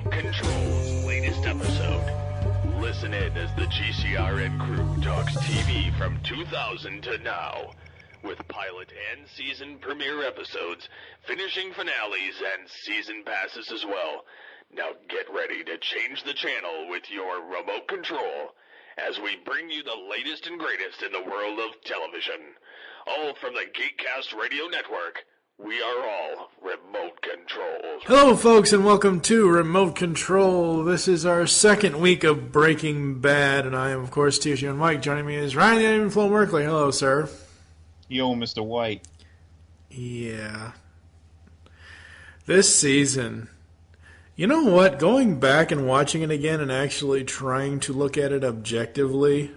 Remote Control's latest episode. Listen in as the GCRN crew talks TV from 2000 to now, with pilot and season premiere episodes, finishing finales, and season passes as well. Now get ready to change the channel with your remote control as we bring you the latest and greatest in the world of television. All from the Geekcast Radio Network. We are all Remote Control. Hello, folks, and welcome to Remote Control. This is our second week of Breaking Bad, and I am, of course, TSU and Mike. Joining me is Ryan and Flo Merkley. Hello, sir. Yo, Mr. White. Yeah. This season, you know what? Going back and watching it again and actually trying to look at it objectively,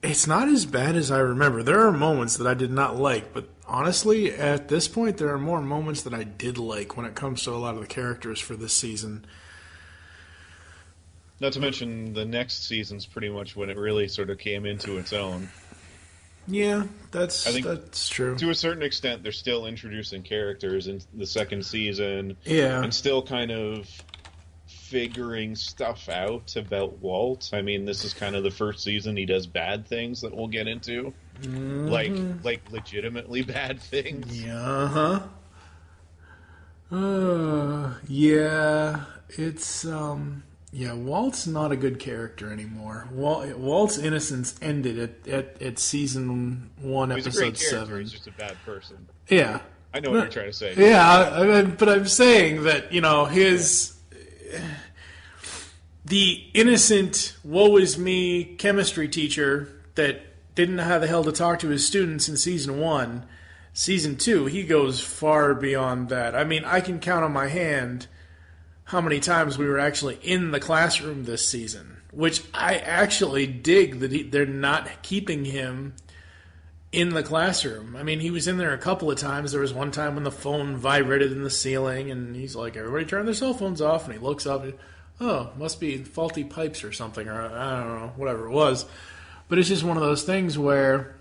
it's not as bad as I remember. There are moments that I did not like, but honestly, at this point, there are more moments that I did like when it comes to a lot of the characters for this season. Not to mention, the next season's pretty much when it really sort of came into its own. Yeah, that's true. To a certain extent, they're still introducing characters in the second season. Yeah. And still kind of figuring stuff out about Walt. I mean, this is kind of the first season he does bad things that we'll get into. Mm-hmm. Like legitimately bad things. Yeah. Yeah, it's Walt's not a good character anymore. Walt's innocence ended at season 1, episode 7. He's just a bad person. Yeah. I know what you're trying to say. Yeah, but I'm saying that, the innocent, woe is me chemistry teacher that didn't know how the hell to talk to his students in season 1, season 2, he goes far beyond that. I mean, I can count on my hand how many times we were actually in the classroom this season, which I actually dig that they're not keeping him in the classroom. I mean, he was in there a couple of times. There was one time when the phone vibrated in the ceiling, and he's like, everybody turn their cell phones off, and he looks up and, must be faulty pipes or something, or I don't know, whatever it was. But it's just one of those things where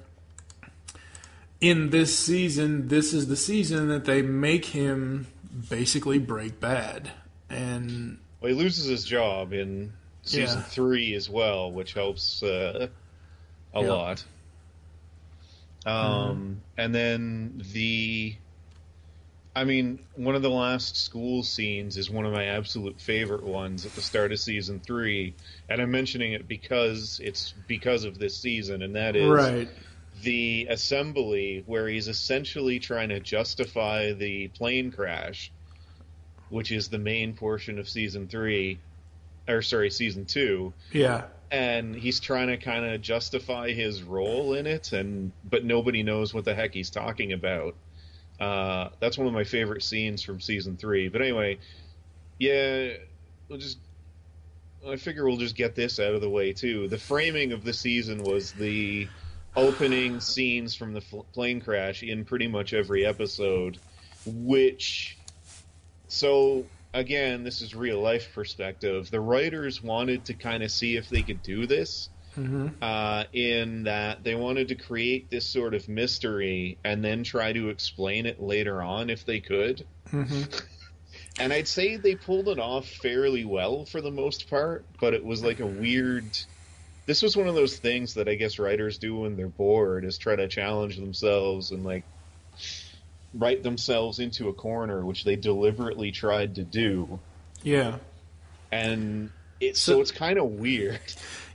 in this season, this is the season that they make him basically break bad. And he loses his job in season 3 as well, which helps a lot. And then one of the last school scenes is one of my absolute favorite ones at the start of season 3, and I'm mentioning it because it's because of this season, and that is the assembly where he's essentially trying to justify the plane crash, which is the main portion of season 2. Yeah. And he's trying to kind of justify his role in it, but nobody knows what the heck he's talking about. That's one of my favorite scenes from season 3. But anyway, I figure we'll just get this out of the way too. The framing of the season was the opening scenes from the plane crash in pretty much every episode, So, again, this is real-life perspective. The writers wanted to kind of see if they could do this, in that they wanted to create this sort of mystery and then try to explain it later on if they could. Mm-hmm. And I'd say they pulled it off fairly well for the most part, but it was like a weird... This was one of those things that I guess writers do when they're bored, is try to challenge themselves and, write themselves into a corner, which they deliberately tried to do. Yeah. And so it's kind of weird.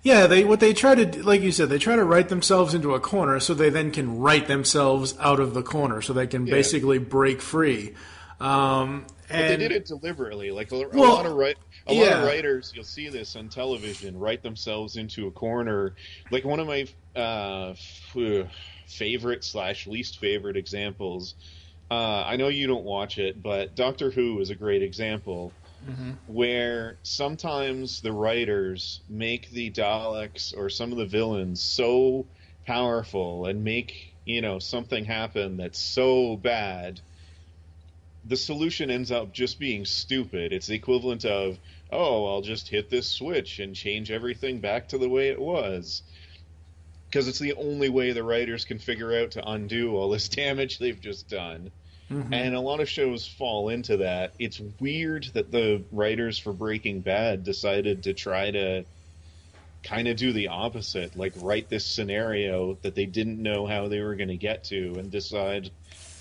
Yeah, what they try to do, like you said, they try to write themselves into a corner so they then can write themselves out of the corner, so they can basically break free. But they did it deliberately. Like a lot of writers, you'll see this on television, write themselves into a corner. Like one of my favorite/least favorite examples. I know you don't watch it, but Doctor Who is a great example, where sometimes the writers make the Daleks or some of the villains so powerful and make, something happen that's so bad, the solution ends up just being stupid. It's the equivalent of, I'll just hit this switch and change everything back to the way it was. Because it's the only way the writers can figure out to undo all this damage they've just done. And a lot of shows fall into that. It's weird that the writers for Breaking Bad decided to try to kind of do the opposite, like write this scenario that they didn't know how they were going to get to and decide,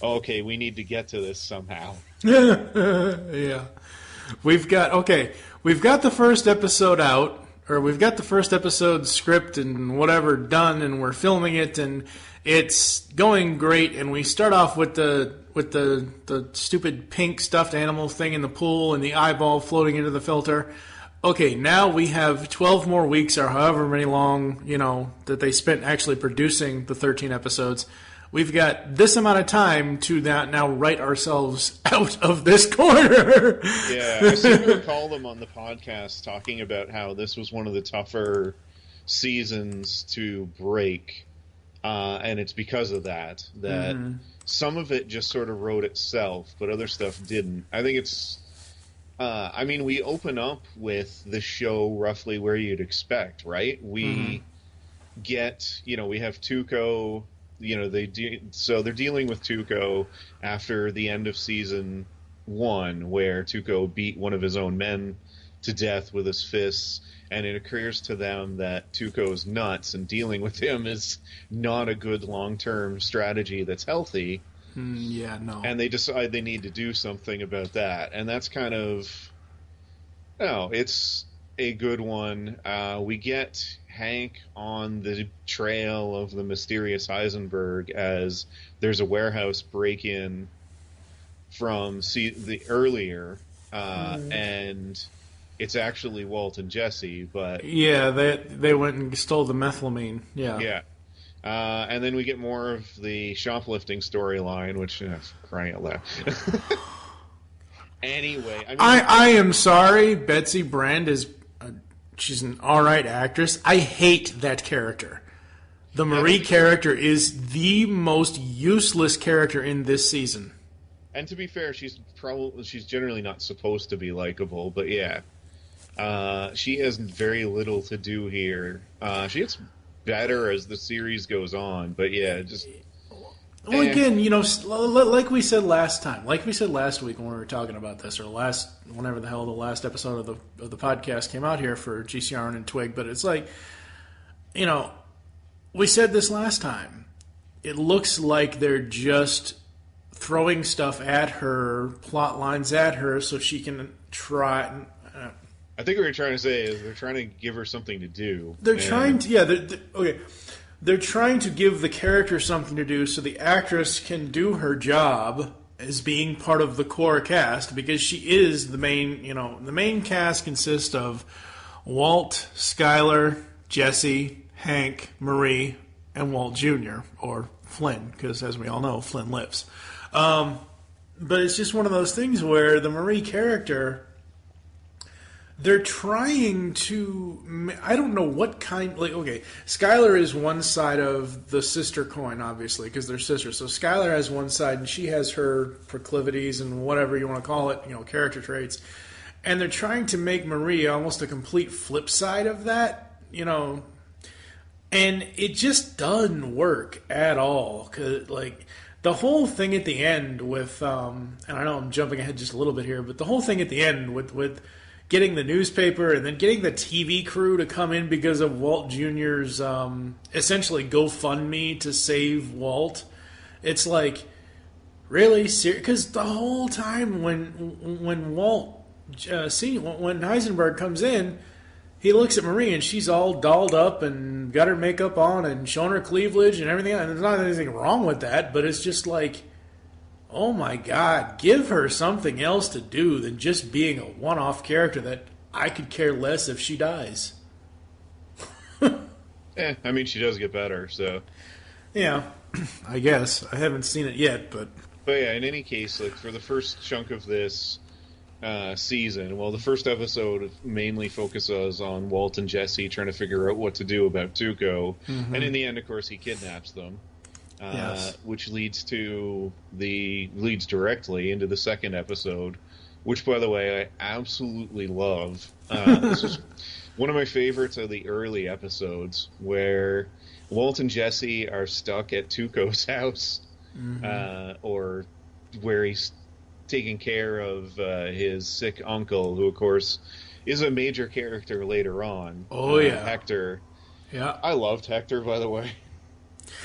okay, we need to get to this somehow. Yeah. We've got the first episode out, or we've got the first episode script and whatever done, and we're filming it, and it's going great, and we start off with the stupid pink stuffed animal thing in the pool and the eyeball floating into the filter. Okay, now we have 12 more weeks or however many long, that they spent actually producing the 13 episodes. We've got this amount of time to now write ourselves out of this corner. Yeah, I seem to recall them on the podcast talking about how this was one of the tougher seasons to break, and it's because of that some of it just sort of wrote itself, but other stuff didn't. I think it's... we open up with the show roughly where you'd expect, right? We get, we have Tuco, so they're dealing with Tuco after the end of season 1, where Tuco beat one of his own men to death with his fists, and it occurs to them that Tuco's nuts, and dealing with him is not a good long-term strategy that's healthy. Yeah, no. And they decide they need to do something about that. And that's kind of... it's a good one. We get Hank on the trail of the mysterious Heisenberg as there's a warehouse break-in from the earlier, and it's actually Walt and Jesse, but... Yeah, they went and stole the methylamine. Yeah. Yeah. And then we get more of the shoplifting storyline, which, crying out loud. Anyway, I am sorry, Betsy Brand she's an alright actress. I hate that character. The Marie character is the most useless character in this season. And to be fair, she's generally not supposed to be likable, but yeah. She has very little to do here. She gets better as the series goes on, but yeah, just... Well, again, like we said last time, like we said last week when we were talking about this, or whenever the hell the last episode of the podcast came out here for GCRN and Twig, but it's like, we said this last time. It looks like they're just throwing stuff at her, plot lines at her, so she can try... I think what you're trying to say is they're trying to give her something to do. They're trying to, okay. They're trying to give the character something to do so the actress can do her job as being part of the core cast, because she is the main, the main cast consists of Walt, Skyler, Jesse, Hank, Marie, and Walt Jr., or Flynn, because as we all know, Flynn lives. But it's just one of those things where the Marie character... They're trying to... I don't know what kind... Skyler is one side of the sister coin, obviously, because they're sisters. So Skyler has one side, and she has her proclivities and whatever you want to call it, character traits. And they're trying to make Marie almost a complete flip side of that, And it just doesn't work at all. 'Cause, the whole thing at the end with... and I know I'm jumping ahead just a little bit here, but the whole thing at the end with getting the newspaper and then getting the TV crew to come in because of Walt Jr.'s essentially GoFundMe to save Walt. It's like, really? Because the whole time when Walt, when Heisenberg comes in, he looks at Marie and she's all dolled up and got her makeup on and showing her cleavage and everything. And there's not anything wrong with that, but it's just like... Oh my God, give her something else to do than just being a one-off character that I could care less if she dies. She does get better, so... Yeah, I guess. I haven't seen it yet, but... But yeah, in any case, for the first chunk of this season, the first episode mainly focuses on Walt and Jesse trying to figure out what to do about Tuco, and in the end, of course, he kidnaps them. Yes. Which leads directly into the second episode, which, by the way, I absolutely love. This is one of my favorites of the early episodes, where Walt and Jesse are stuck at Tuco's house, or where he's taking care of his sick uncle, who of course is a major character later on. Oh yeah, Hector. Yeah, I loved Hector, by the way.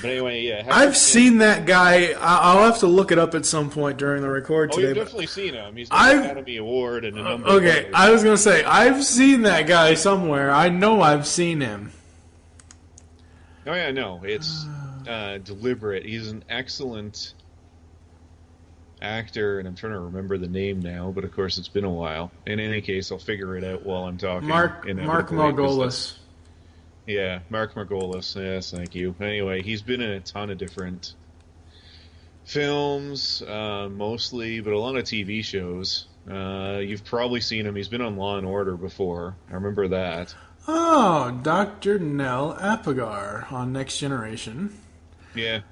But anyway, yeah. I've seen that guy. I'll have to look it up at some point during the record today. You've definitely seen him. He's got an Academy Award and a number of Okay, others. I was going to say, I've seen that guy somewhere. I know I've seen him. Oh, yeah, no. It's deliberate. He's an excellent actor, and I'm trying to remember the name now, but of course it's been a while. In any case, I'll figure it out while I'm talking. Mark Margolis. Yeah, Mark Margolis. Yes, thank you. Anyway, he's been in a ton of different films, mostly, but a lot of TV shows. You've probably seen him. He's been on Law and Order before. I remember that. Oh, Dr. Nell Apgar on Next Generation. Yeah.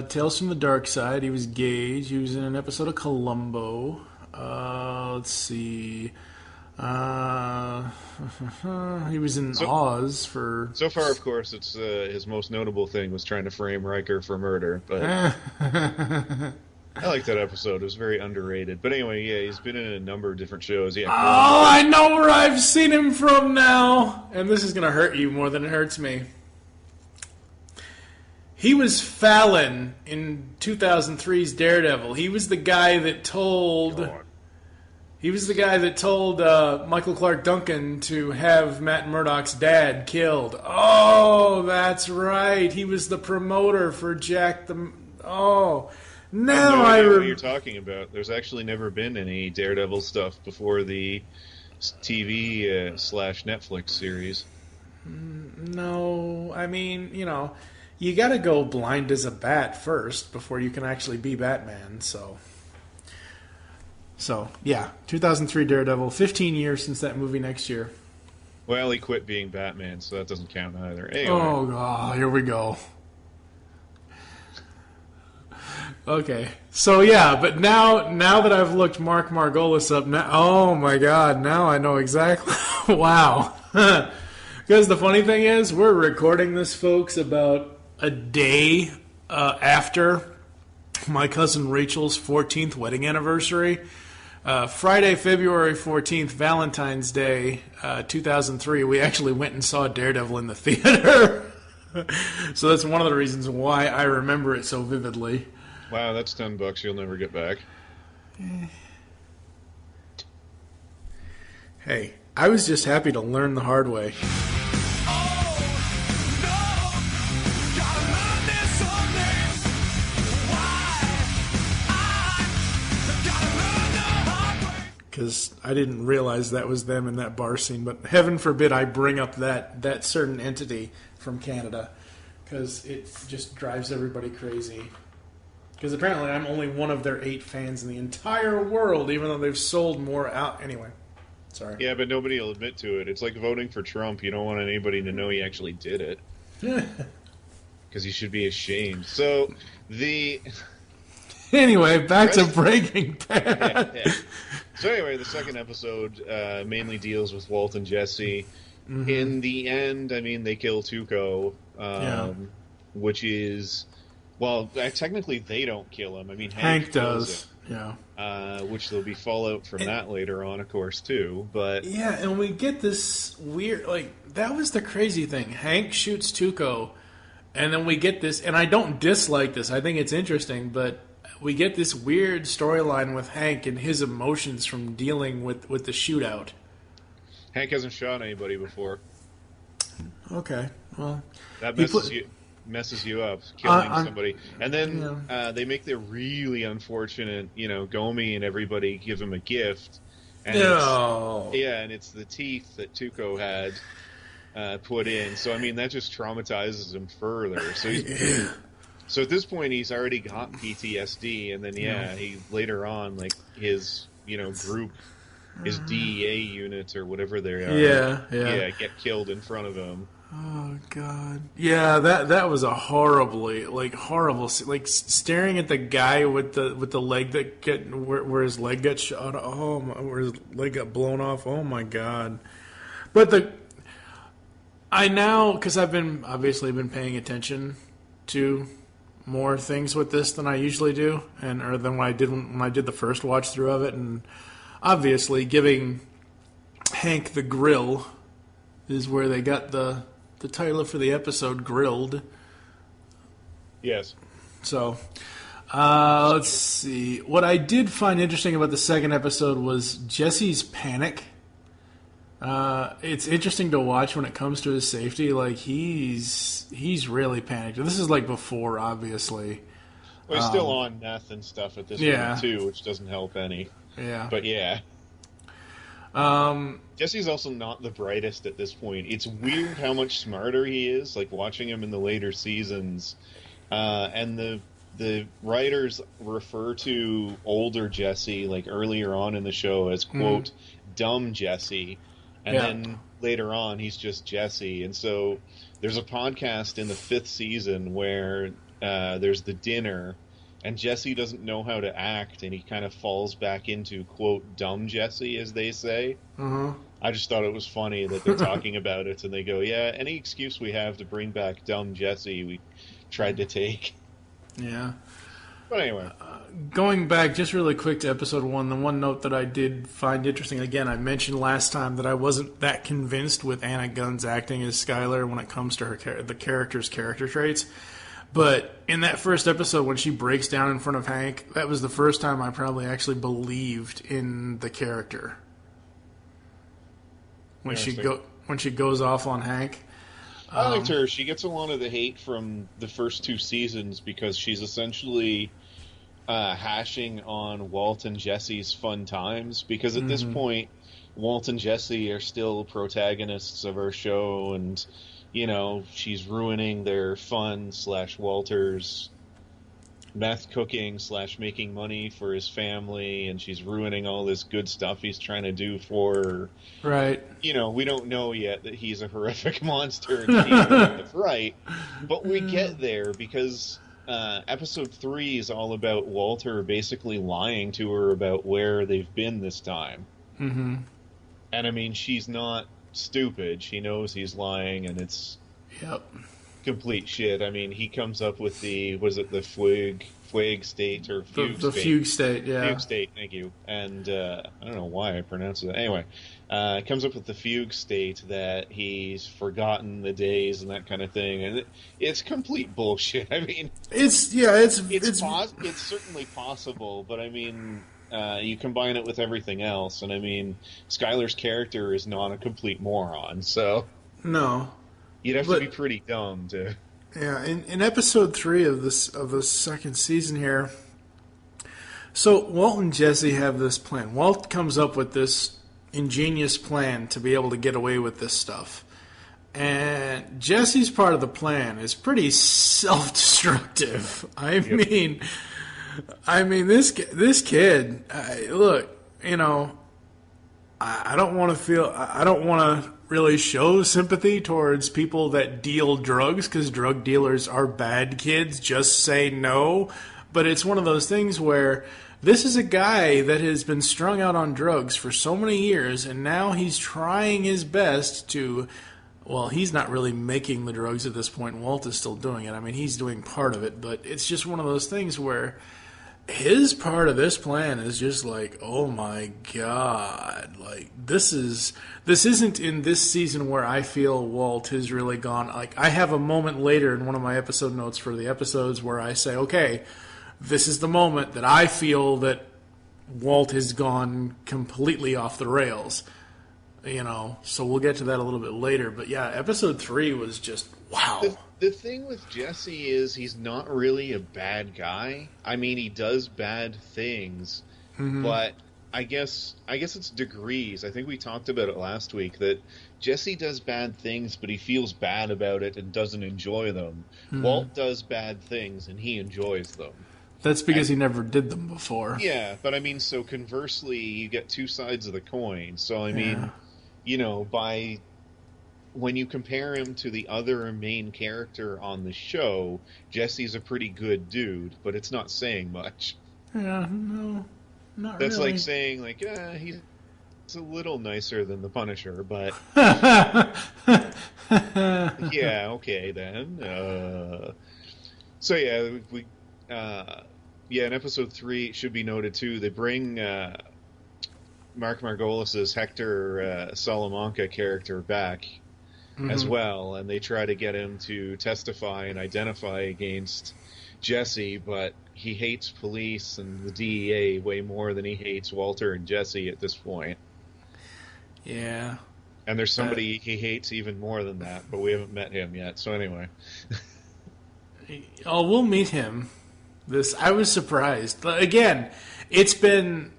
Tales from the Dark Side. He was Gage. He was in an episode of Columbo. Let's see. He was in Oz for... So far, of course, it's his most notable thing was trying to frame Riker for murder, but I like that episode. It was very underrated. But anyway, yeah, he's been in a number of different shows. Yeah. Oh, I know where I've seen him from now! And this is going to hurt you more than it hurts me. He was Fallon in 2003's Daredevil. He was the guy that told... God. He was the guy that told Michael Clark Duncan to have Matt Murdock's dad killed. Oh, that's right. He was the promoter for Jack the... Oh, now I know what you're talking about. There's actually never been any Daredevil stuff before the TV slash Netflix series. No, I mean, you know, you got to go blind as a bat first before you can actually be Batman, So, yeah, 2003 Daredevil, 15 years since that movie next year. Well, he quit being Batman, so that doesn't count either. Anyway. Oh, God, here we go. Okay, so yeah, but now that I've looked Mark Margolis up, now, oh my God, now I know exactly. Wow. Because the funny thing is, we're recording this, folks, about a day after my cousin Rachel's 14th wedding anniversary. Friday, February 14th, Valentine's Day, 2003, we actually went and saw Daredevil in the theater. So that's one of the reasons why I remember it so vividly. Wow, that's $10 you'll never get back. Hey, I was just happy to learn the hard way. Because I didn't realize that was them in that bar scene. But heaven forbid I bring up that certain entity from Canada. Because it just drives everybody crazy. Because apparently I'm only one of their 8 fans in the entire world, even though they've sold more out. Anyway, sorry. Yeah, but nobody will admit to it. It's like voting for Trump. You don't want anybody to know he actually did it. Because he should be ashamed. So, Anyway, back to Breaking Bad. Yeah. So anyway, the second episode mainly deals with Walt and Jesse. Mm-hmm. In the end, I mean, they kill Tuco, which is... Well, technically they don't kill him. I mean, Hank does. Yeah. Which there'll be fallout from that later on, of course, too. But yeah, and we get this weird... that was the crazy thing. Hank shoots Tuco, and then we get this... And I don't dislike this. I think it's interesting, but... We get this weird storyline with Hank and his emotions from dealing with the shootout. Hank hasn't shot anybody before. Okay, well... That messes you up, killing somebody. And then they make the really unfortunate, Gomi and everybody give him a gift. And it's the teeth that Tuco had put in. So, I mean, that just traumatizes him further. So So at this point, he's already got PTSD, and then he later on, his group, his DEA units or whatever they are, get killed in front of him. Oh God! Yeah, that was a horrible, staring at the guy with the leg that where his leg got shot. Oh, where his leg got blown off. Oh my God! But because I've been paying attention to more things with this than I usually do, or than when I did the first watch through of it, and obviously giving Hank the grill is where they got the title for the episode, Grilled. Yes. So, let's see. What I did find interesting about the second episode was Jesse's panic. It's interesting to watch when it comes to his safety. Like, he's really panicked. This is like before, obviously. Well, he's still on meth and stuff at this point, too, which doesn't help any. Yeah. But, yeah. Jesse's also not the brightest at this point. It's weird how much smarter he is, like, watching him in the later seasons. And the writers refer to older Jesse, like, earlier on in the show as, quote, dumb Jesse. And then later on, he's just Jesse. And so there's a podcast in the 5th season where there's the dinner, and Jesse doesn't know how to act, and he kind of falls back into, quote, dumb Jesse, as they say. I just thought it was funny that they're talking about it, and they go, yeah, any excuse we have to bring back dumb Jesse, we tried to take. Yeah. But anyway. Going back just really quick to episode 1, the one note that I did find interesting, again, I mentioned last time that I wasn't that convinced with Anna Gunn's acting as Skyler when it comes to the character's character traits. But in that first episode, when she breaks down in front of Hank, that was the first time I probably actually believed in the character. When she goes off on Hank. I liked her. She gets a lot of the hate from the first 2 seasons because she's essentially hashing on Walt and Jesse's fun times. Because at this point, Walt and Jesse are still protagonists of our show, and you know, she's ruining their fun / Walter's meth cooking / making money for his family, and she's ruining all this good stuff he's trying to do for her. Right. You know, we don't know yet that he's a horrific monster and she's doing it right, but we get there because episode 3 is all about Walter basically lying to her about where they've been this time. And I mean, she's not stupid. She knows he's lying, and it's complete shit. I mean, he comes up with the fugue state or fugue the state. fugue state, yeah. Fugue state, thank you. And I don't know why I pronounced it. Anyway, comes up with the fugue state that he's forgotten the days and that kind of thing, and it's complete bullshit. I mean, it's certainly possible, but I mean, you combine it with everything else, and I mean, Skyler's character is not a complete moron, so no, you'd have to be pretty dumb to. Yeah, in episode 3 of the second season here, so Walt and Jesse have this plan. Walt comes up with this ingenious plan to be able to get away with this stuff, and Jesse's part of the plan is pretty self-destructive. I mean, this kid. Look, you know, I don't want to really show sympathy towards people that deal drugs, because drug dealers are bad kids. Just say no. But it's one of those things where this is a guy that has been strung out on drugs for so many years, and now he's trying his best to. Well, he's not really making the drugs at this point. Walt is still doing it. I mean, he's doing part of it, but it's just one of those things where his part of this plan is just like, oh my god, like this isn't in this season where I feel Walt has really gone. Like, I have a moment later in one of my episode notes for the episodes where I say, okay, this is the moment that I feel that Walt has gone completely off the rails, you know, so we'll get to that a little bit later. But yeah, episode 3 was just wow. The thing with Jesse is he's not really a bad guy. I mean, he does bad things, but I guess it's degrees. I think we talked about it last week, that Jesse does bad things, but he feels bad about it and doesn't enjoy them. Walt does bad things, and he enjoys them. That's because he never did them before. Yeah, but I mean, so conversely, you get two sides of the coin. So, I mean, you know, when you compare him to the other main character on the show, Jesse's a pretty good dude, but it's not saying much. Yeah, no, not That's really. like saying, like, he's a little nicer than the Punisher, but... yeah, okay, then. So in episode 3, it should be noted too, they bring Mark Margolis's Hector Salamanca character back as well, and they try to get him to testify and identify against Jesse, but he hates police and the DEA way more than he hates Walter and Jesse at this point. Yeah. And there's somebody he hates even more than that, but we haven't met him yet. So anyway. Oh, we'll meet him. I was surprised. Again, it's been...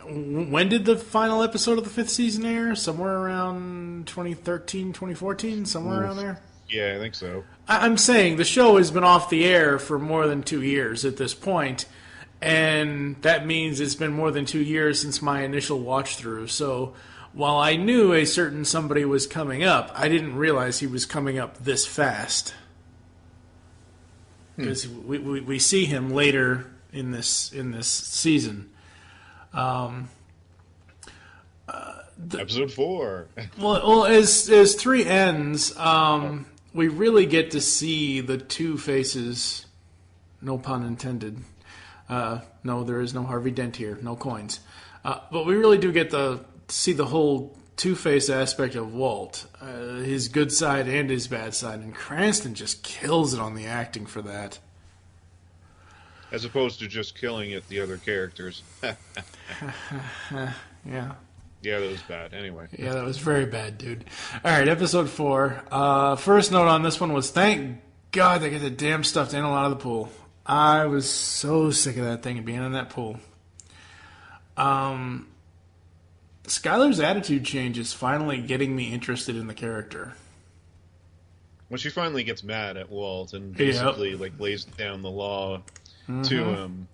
When did the final episode of the 5th season air? Somewhere around 2013, 2014? Somewhere around there? Yeah, I think so. I'm saying the show has been off the air for more than 2 years at this point, and that means it's been more than 2 years since my initial watch-through. So while I knew a certain somebody was coming up, I didn't realize he was coming up this fast. Because we see him later in this season. Episode 4. well, as 3 ends, we really get to see the two faces. No pun intended. No, there is no Harvey Dent here. No coins. But we really do get to see the whole two-face aspect of Walt, his good side and his bad side, and Cranston just kills it on the acting for that. As opposed to just killing it the other characters. Yeah. Yeah, that was bad. Anyway. Yeah, that was very bad, dude. All right, episode 4. First note on this one was, thank God they get the damn stuffed animal out of the pool. I was so sick of that thing and being in that pool. Skyler's attitude change is finally getting me interested in the character. When she finally gets mad at Walt and basically lays down the law to him.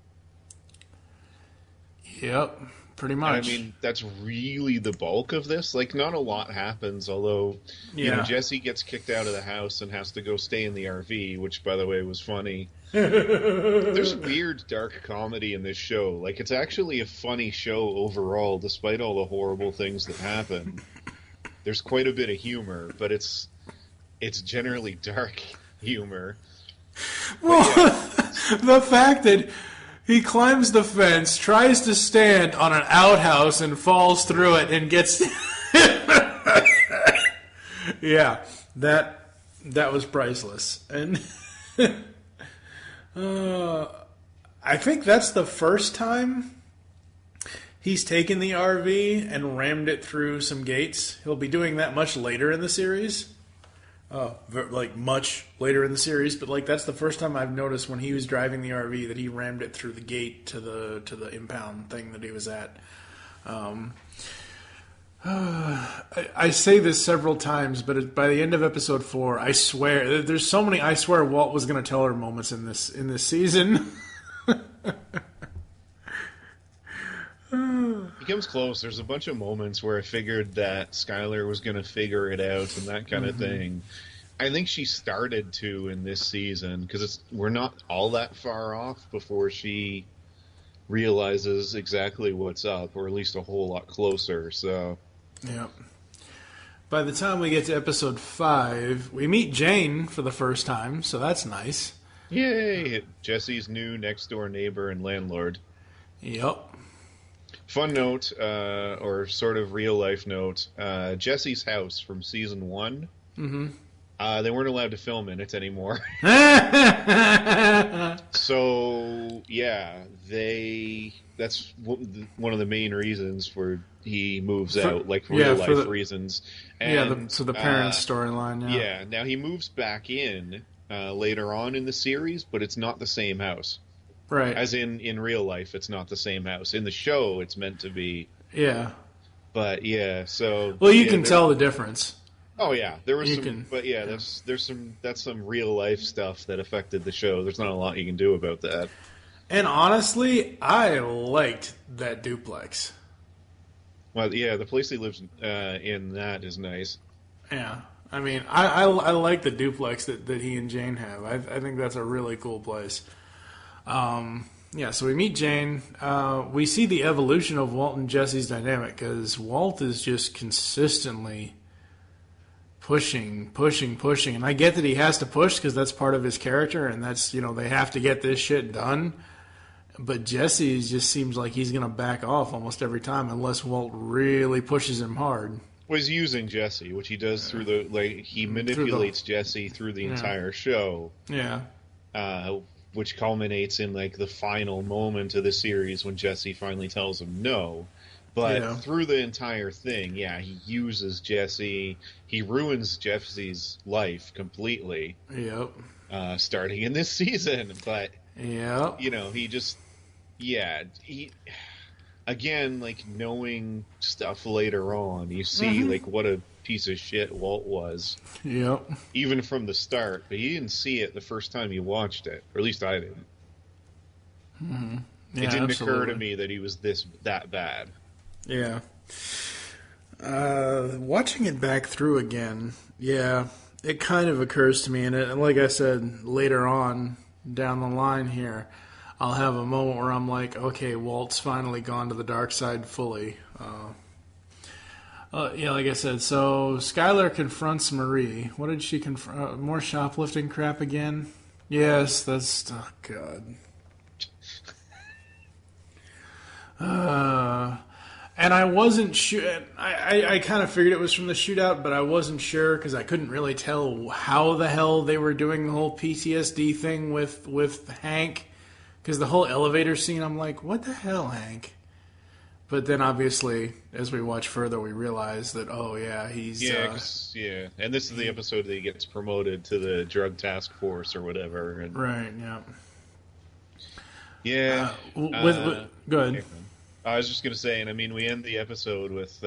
Yep, pretty much. I mean, that's really the bulk of this. Not a lot happens, although Jesse gets kicked out of the house and has to go stay in the RV, which, by the way, was funny. There's weird, dark comedy in this show. It's actually a funny show overall, despite all the horrible things that happen. There's quite a bit of humor, but it's generally dark humor. Well, the fact that he climbs the fence, tries to stand on an outhouse, and falls through it and gets... Yeah, that was priceless. And I think that's the first time he's taken the RV and rammed it through some gates. He'll be doing that much later in the series. Much later in the series, but that's the first time I've noticed when he was driving the RV that he rammed it through the gate to the impound thing that he was at. I say this several times, but by the end of episode 4, I swear there's so many I swear Walt was going to tell her moments in this season. He comes close. There's a bunch of moments where I figured that Skyler was going to figure it out and that kind of thing. I think she started to in this season because we're not all that far off before she realizes exactly what's up, or at least a whole lot closer. So, yeah. By the time we get to episode 5, we meet Jane for the first time, so that's nice. Yay! Jesse's new next-door neighbor and landlord. Yep. Fun note, or sort of real-life note, Jesse's house from season 1, they weren't allowed to film in it anymore. So, yeah, that's one of the main reasons for he moves out, real-life reasons. And, so the parents' storyline, yeah. Yeah, now he moves back in later on in the series, but it's not the same house. Right. As in real life, it's not the same house. In the show, it's meant to be. Yeah. But yeah, so. Well, you can tell the difference. Oh yeah, there was but yeah, that's some real life stuff that affected the show. There's not a lot you can do about that. And honestly, I liked that duplex. Well, yeah, the place he lives in that is nice. Yeah. I mean, I like the duplex that he and Jane have. I think that's a really cool place. So we meet Jane. We see the evolution of Walt and Jesse's dynamic because Walt is just consistently pushing. And I get that he has to push because that's part of his character, and that's, they have to get this shit done. But Jesse just seems like he's going to back off almost every time unless Walt really pushes him hard. Was using Jesse, which he does through he manipulates Jesse through the entire show. Yeah. Which culminates in the final moment of the series when Jesse finally tells him no. But through the entire thing, he uses Jesse. He ruins Jesse's life completely. Yep. Starting in this season, but he just again, knowing stuff later on, you see what a piece of shit Walt was. Yep. Even from the start, but you didn't see it the first time you watched it, or at least I didn't. Mm-hmm. Yeah, it didn't occur to me that he was that bad. Yeah. Watching it back through again, it kind of occurs to me, and like I said, later on down the line here, I'll have a moment where I'm like, okay, Walt's finally gone to the dark side fully. Like I said, so Skyler confronts Marie. What did she confront? More shoplifting crap again? Yes, that's... Oh, God. And I wasn't sure... I kind of figured it was from the shootout, but I wasn't sure because I couldn't really tell how the hell they were doing the whole PTSD thing with Hank. Because the whole elevator scene, I'm like, what the hell, Hank? But then, obviously, as we watch further, we realize that, he's... Yeah, and this is the episode that he gets promoted to the drug task force or whatever. And... Right, yeah. Yeah. Go ahead. I was just going to say, and I mean, we end the episode with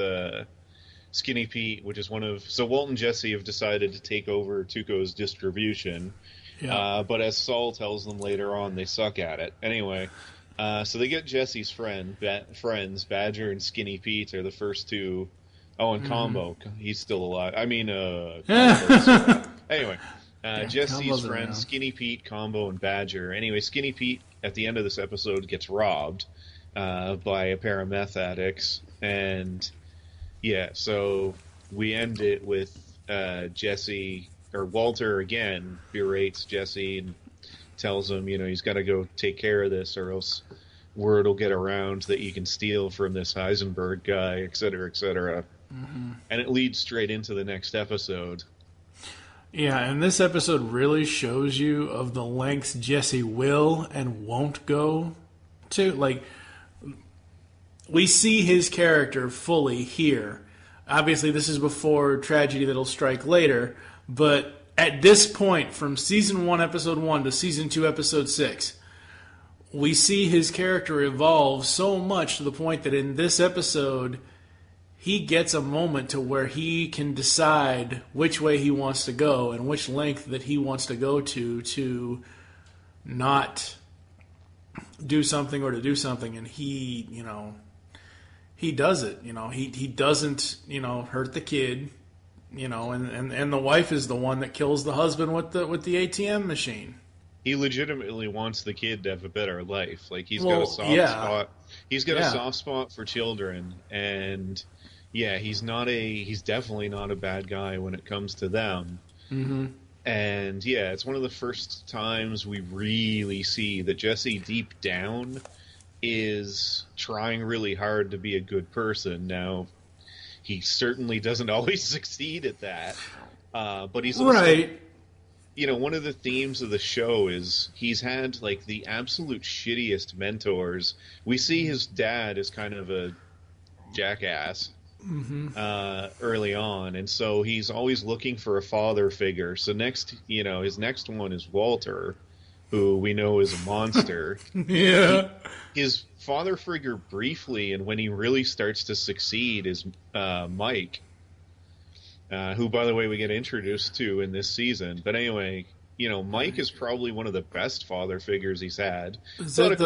Skinny Pete, which is one of... So Walt and Jesse have decided to take over Tuco's distribution. Yeah. But as Saul tells them later on, they suck at it. Anyway, so they get Jesse's friends, Badger and Skinny Pete are the first two. Oh, and Combo. He's still alive. I mean, anyway, Jesse's friends, Skinny Pete, Combo, and Badger. Anyway, Skinny Pete, at the end of this episode, gets robbed by a pair of meth addicts. And, so we end it with Jesse... Or Walter, again, berates Jesse and tells him, he's got to go take care of this or else word will get around that you can steal from this Heisenberg guy, et cetera, et cetera. Mm-hmm. And it leads straight into the next episode. Yeah, and this episode really shows you of the lengths Jesse will and won't go to. We see his character fully here. Obviously, this is before tragedy that'll strike later. But at this point, from Season 1, Episode 1 to Season 2, Episode 6, we see his character evolve so much to the point that in this episode, he gets a moment to where he can decide which way he wants to go and which length that he wants to go to not do something or to do something. And he does it. He doesn't, hurt the kid. And the wife is the one that kills the husband with the ATM machine. He legitimately wants the kid to have a better life. He's got a soft spot. He's got a soft spot for children, and he's definitely not a bad guy when it comes to them. Mm-hmm. And it's one of the first times we really see that Jesse deep down is trying really hard to be a good person. Now, he certainly doesn't always succeed at that. But he's also, right. One of the themes of the show is he's had the absolute shittiest mentors. We see his dad as kind of a jackass early on, and so he's always looking for a father figure. So his next one is Walter, who we know is a monster. Yeah. His father figure briefly, and when he really starts to succeed, is Mike, who, by the way, we get introduced to in this season. But anyway, Mike is probably one of the best father figures he's had. Is it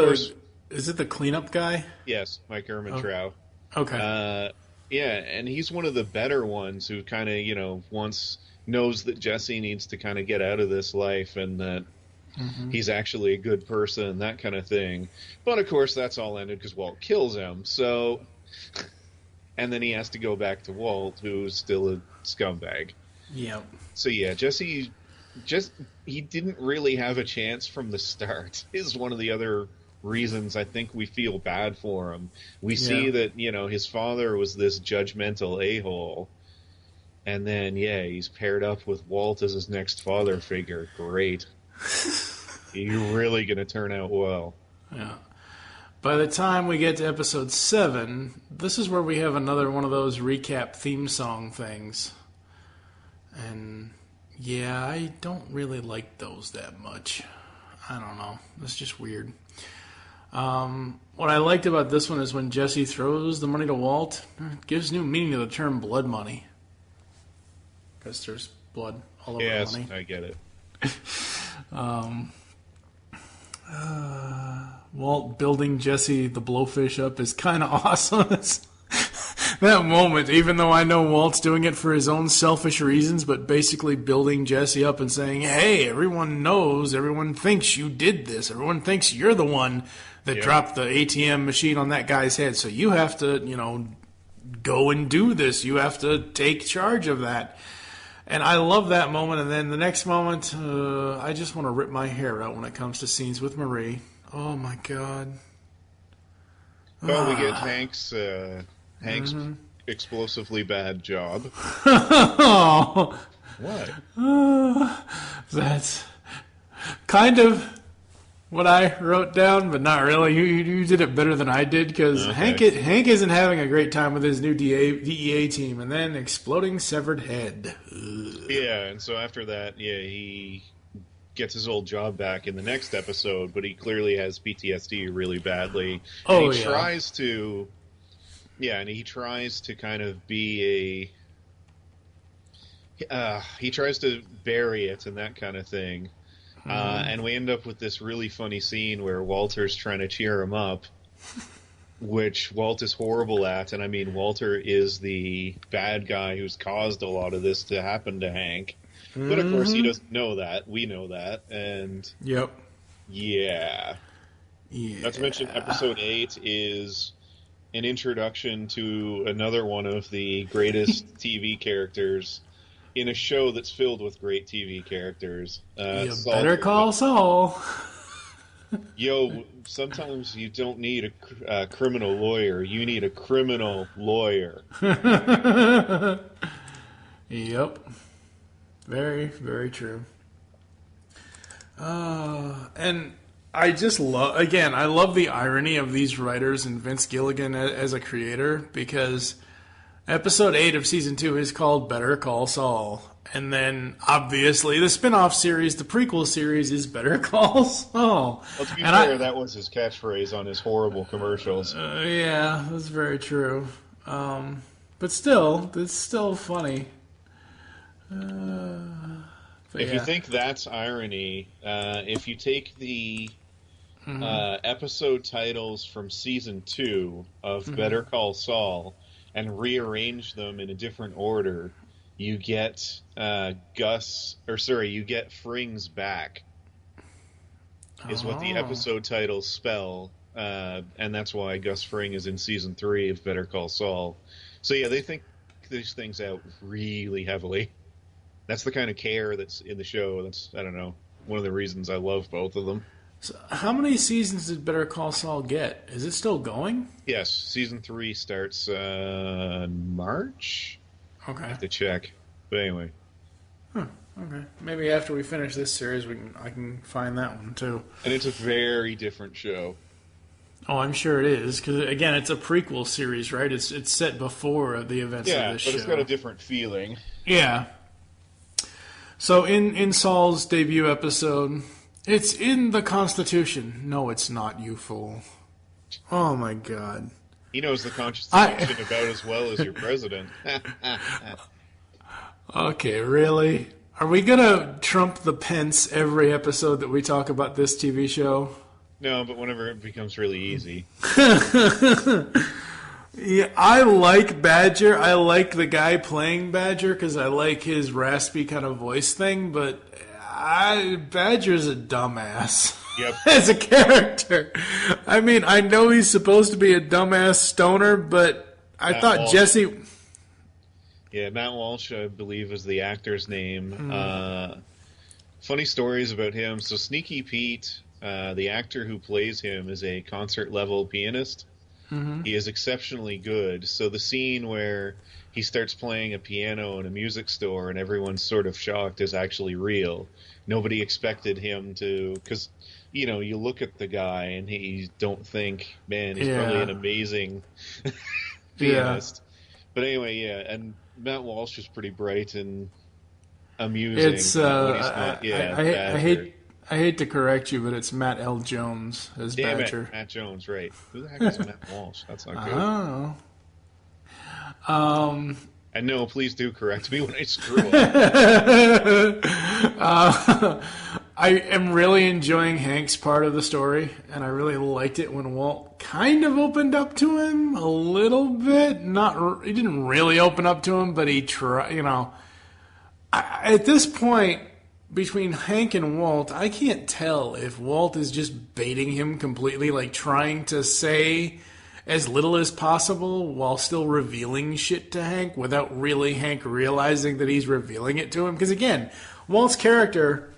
the cleanup guy? Yes, Mike Ehrmantraut. Okay. And he's one of the better ones who kind of, knows that Jesse needs to kind of get out of this life and that he's actually a good person, that kind of thing. But, of course, that's all ended because Walt kills him. So, and then he has to go back to Walt, who's still a scumbag. Yep. So yeah, Jesse, he didn't really have a chance from the start. Is one of the other reasons I think we feel bad for him. We see that, his father was this judgmental a-hole, and then he's paired up with Walt as his next father figure. Great. You're really going to turn out well. Yeah. By the time we get to episode 7, this is where we have another one of those recap theme song things. And yeah, I don't really like those that much. I don't know. It's just weird. What I liked about this one is when Jesse throws the money to Walt, it gives new meaning to the term blood money. Because there's blood all over the money. Yes, I get it. Walt building Jesse the blowfish up is kind of awesome. That moment, even though I know Walt's doing it for his own selfish reasons, but basically building Jesse up and saying, hey, everyone knows, everyone thinks you did this. Everyone thinks you're the one that dropped the ATM machine on that guy's head. So you have to, go and do this. You have to take charge of that. And I love that moment. And then the next moment, I just want to rip my hair out when it comes to scenes with Marie. Oh, my God. Well, we get Hank's explosively bad job. Oh. What? That's kind of what I wrote down, but not really. You did it better than I did, because Hank isn't having a great time with his new DEA team, and then exploding severed head. Ugh. Yeah, and so after that, he gets his old job back in the next episode, but he clearly has PTSD really badly. And he tries to... Yeah, and he tries to kind of be he tries to bury it and that kind of thing. And we end up with this really funny scene where Walter's trying to cheer him up, which Walt is horrible at. And I mean, Walter is the bad guy who's caused a lot of this to happen to Hank. But of course he doesn't know that. We know that. And yeah. Not to mention episode 8 is an introduction to another one of the greatest TV characters in a show that's filled with great TV characters. You better call Saul. Sometimes you don't need a criminal lawyer. You need a criminal lawyer. Yep. Very, very true. And I just I love the irony of these writers and Vince Gilligan as a creator, because episode 8 of season 2 is called Better Call Saul. And then, obviously, the spin-off series, the prequel series, is Better Call Saul. Well, to be fair, that was his catchphrase on his horrible commercials. Yeah, that's very true. But still, it's still funny. If you think that's irony, if you take the episode titles from season 2 of Better Call Saul and rearrange them in a different order, you get you get Fring's Back, is what the episode titles spell, and that's why Gus Fring is in season 3 of Better Call Saul. So yeah, they think these things out really heavily. That's the kind of care that's in the show. That's, I don't know, one of the reasons I love both of them. So how many seasons did Better Call Saul get? Is it still going? Yes, season 3 starts in March. Okay. I have to check. But anyway. Okay. Maybe after we finish this series, I can find that one too. And it's a very different show. Oh, I'm sure it is, because again, it's a prequel series, right? It's set before the events of this show. Yeah, but it's got a different feeling. Yeah. So in Saul's debut episode, it's in the Constitution. No, it's not, you fool. Oh my God. He knows the Constitution about as well as your president. Okay, really? Are we going to trump the Pence every episode that we talk about this TV show? No, but whenever it becomes really easy. Yeah, I like Badger. I like the guy playing Badger because I like his raspy kind of voice thing, but Badger's a dumbass. Yep. As a character. I mean, I know he's supposed to be a dumbass stoner, but I thought Jesse... Yeah, Matt Walsh, I believe, is the actor's name. Funny stories about him. So Sneaky Pete, the actor who plays him, is a concert-level pianist. He is exceptionally good. So the scene where he starts playing a piano in a music store and everyone's sort of shocked is actually real. Nobody expected him to, because, you know, you look at the guy and you don't think, man, he's probably an amazing pianist. But anyway, yeah, and Matt Walsh is pretty bright and amusing. It's when he's not, I hate to correct you, but it's Matt L. Jones as Badger. Matt Jones, right? Who the heck is Matt Walsh? That's not good. I don't know. And no, please do correct me when I screw up. I am really enjoying Hank's part of the story, and I really liked it when Walt kind of opened up to him a little bit. He didn't really open up to him, but he tried. You know, at this point, between Hank and Walt, I can't tell if Walt is just baiting him completely, like trying to say as little as possible while still revealing shit to Hank without really Hank realizing that he's revealing it to him. Because again, Walt's character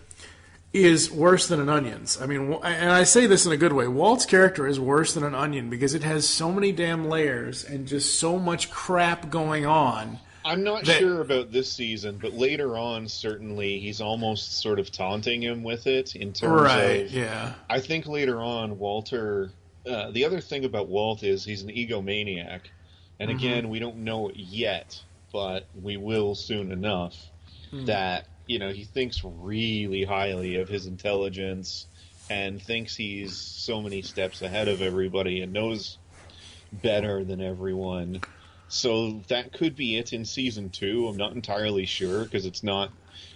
is worse than an onion's. I mean, and I say this in a good way. Walt's character is worse than an onion because it has so many damn layers and just so much crap going on. I'm not sure about this season, but later on, certainly, he's almost sort of taunting him with it in terms of... yeah. I think later on, Walter... the other thing about Walt is he's an egomaniac. And again, we don't know it yet, but we will soon enough, that, you know, he thinks really highly of his intelligence and thinks he's so many steps ahead of everybody and knows better than everyone. So that could be it in season 2. I'm not entirely sure because it's not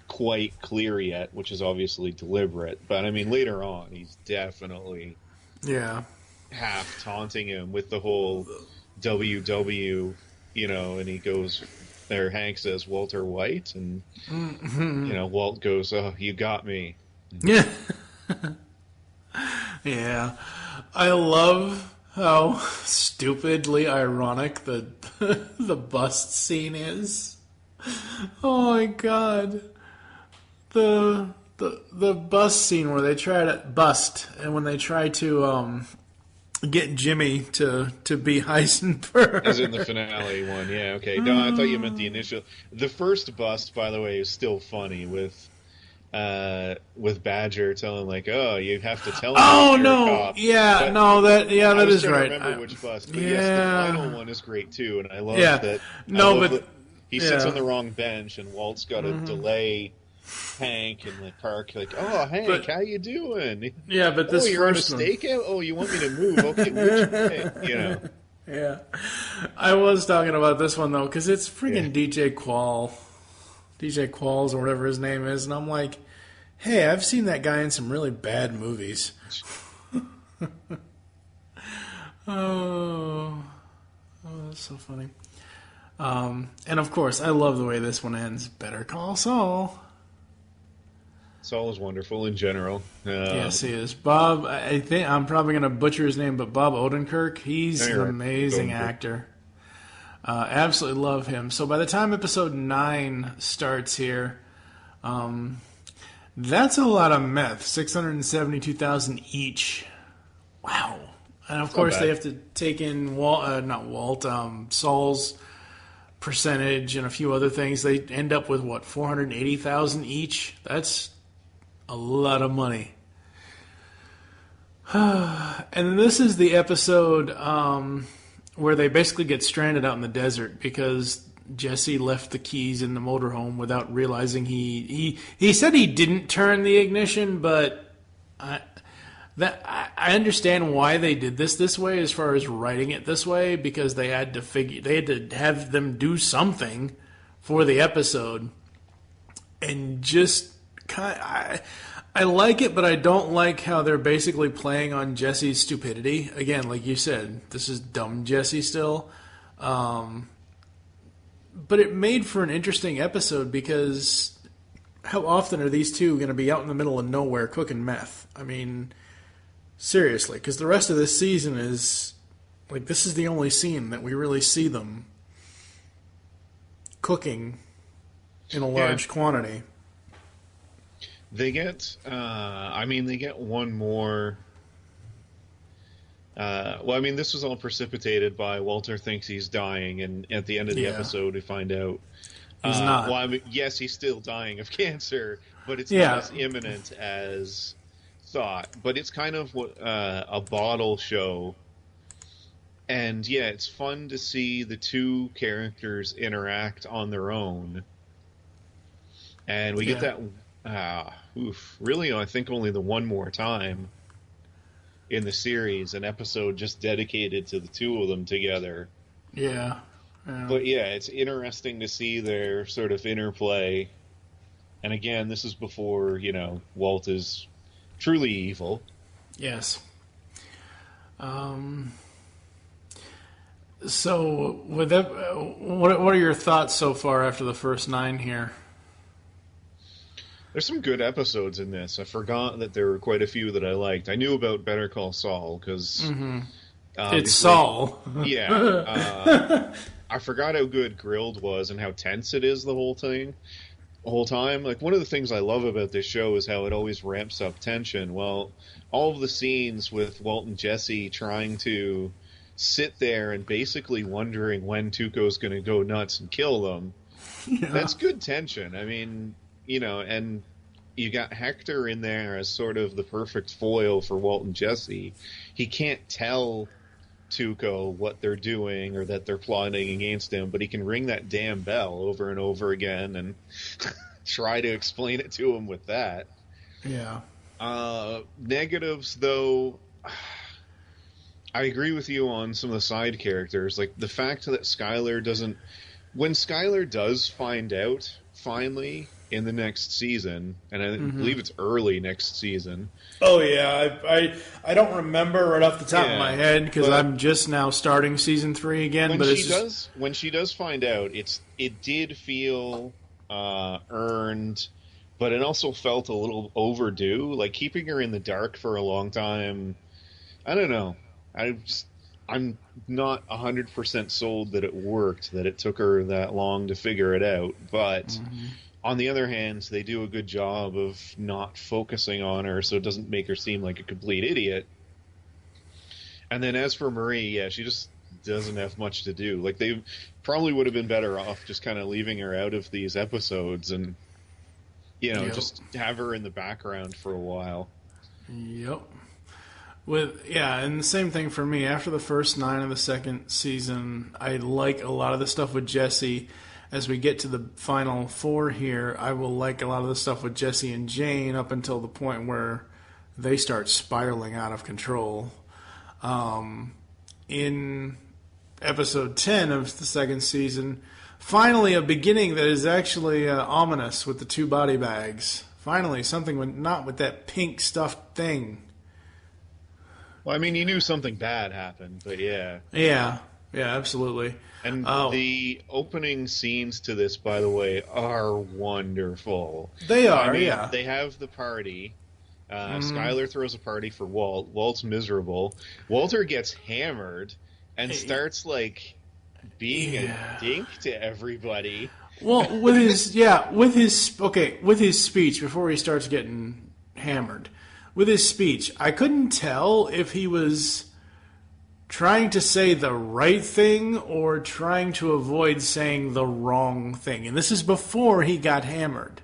quite clear yet, which is obviously deliberate. But I mean, later on, he's definitely half taunting him with the whole WW, you know, and he goes, there Hank says Walter White, and you know, Walt goes, "Oh, you got me." Yeah. Yeah. I love how stupidly ironic the the bust scene is. Oh my god. The bust scene where they try to bust, and when they try to get Jimmy to be Heisenberg. As in the finale one, yeah, okay. No, I thought you meant the initial. The first bust, by the way, is still funny with Badger telling like, "Oh, you have to tell me." Oh you're no, a cop. yeah, but no, that is I right. To remember which bust, but yes, the final one is great too, and I love that. He sits on the wrong bench, and Walt's got to delay Hank in the park, like, "Oh, Hank, how you doing?" Yeah, but this you're first on a stakeout. Oh, you want me to move? Okay, which way? You know. Yeah, I was talking about this one though because it's freaking DJ Qualls or whatever his name is, and I'm like, hey, I've seen that guy in some really bad movies. Oh, that's so funny. And of course, I love the way this one ends. Better Call Saul. Saul is wonderful in general. Yes, he is. Bob, I think I'm probably going to butcher his name, but Bob Odenkirk, he's an amazing actor. Absolutely love him. So by the time episode 9 starts here, that's a lot of meth. 672,000 each. Wow. And of course they have to take in Saul's percentage and a few other things. They end up with what, 480,000 each? That's a lot of money. And this is the episode where they basically get stranded out in the desert because Jesse left the keys in the motorhome without realizing he said he didn't turn the ignition, but I understand why they did this way as far as writing it this way, because they had to have them do something for the episode, and just I like it, but I don't like how they're basically playing on Jesse's stupidity. Again, like you said, this is dumb Jesse still. But it made for an interesting episode because how often are these two going to be out in the middle of nowhere cooking meth? I mean, seriously, because the rest of this season is, like, this is the only scene that we really see them cooking in a large quantity. They get, they get one more. This was all precipitated by Walter thinks he's dying, and at the end of the episode, we find out he's not. Yes, he's still dying of cancer, but it's not as imminent as thought. But it's kind of a bottle show, and it's fun to see the two characters interact on their own, and we get that. Really, I think only the one more time in the series, an episode just dedicated to the two of them together. Yeah. But it's interesting to see their sort of interplay. And again, this is before, Walt is truly evil. Yes. So, with that, what are your thoughts so far after the first 9 here? There's some good episodes in this. I forgot that there were quite a few that I liked. I knew about Better Call Saul because it's Saul. I forgot how good Grilled was and how tense it is the whole time. Like, one of the things I love about this show is how it always ramps up tension. Well, all of the scenes with Walt and Jesse trying to sit there and basically wondering when Tuco's going to go nuts and kill them. Yeah. That's good tension. I mean, and you got Hector in there as sort of the perfect foil for Walt and Jesse. He can't tell Tuco what they're doing or that they're plotting against him, but he can ring that damn bell over and over again and try to explain it to him with that. Yeah. Negatives, though, I agree with you on some of the side characters. Like, the fact that Skyler doesn't... When Skyler does find out, finally, in the next season, and I believe it's early next season. Oh, yeah. I don't remember right off the top of my head, because I'm just now starting season 3 again. When she does find out, it did feel earned, but it also felt a little overdue. Like, keeping her in the dark for a long time, I don't know. I'm not 100% sold that it worked, that it took her that long to figure it out. But on the other hand, they do a good job of not focusing on her so it doesn't make her seem like a complete idiot. And then as for Marie, she just doesn't have much to do. Like, they probably would have been better off just kind of leaving her out of these episodes and, just have her in the background for a while. Yep. And the same thing for me. After the first 9 of the second season, I like a lot of the stuff with Jesse. As we get to the final 4 here, I will like a lot of the stuff with Jesse and Jane up until the point where they start spiraling out of control. In episode 10 of the second season, finally a beginning that is actually ominous with the 2 body bags. Finally, something not with that pink stuffed thing. Well, I mean, you knew something bad happened, but yeah. Yeah, absolutely. And the opening scenes to this, by the way, are wonderful. They are, They have the party. Skyler throws a party for Walt. Walt's miserable. Walter gets hammered and starts, being a dink to everybody. Well, with his speech, before he starts getting hammered, with his speech, I couldn't tell if he was trying to say the right thing or trying to avoid saying the wrong thing. And this is before he got hammered.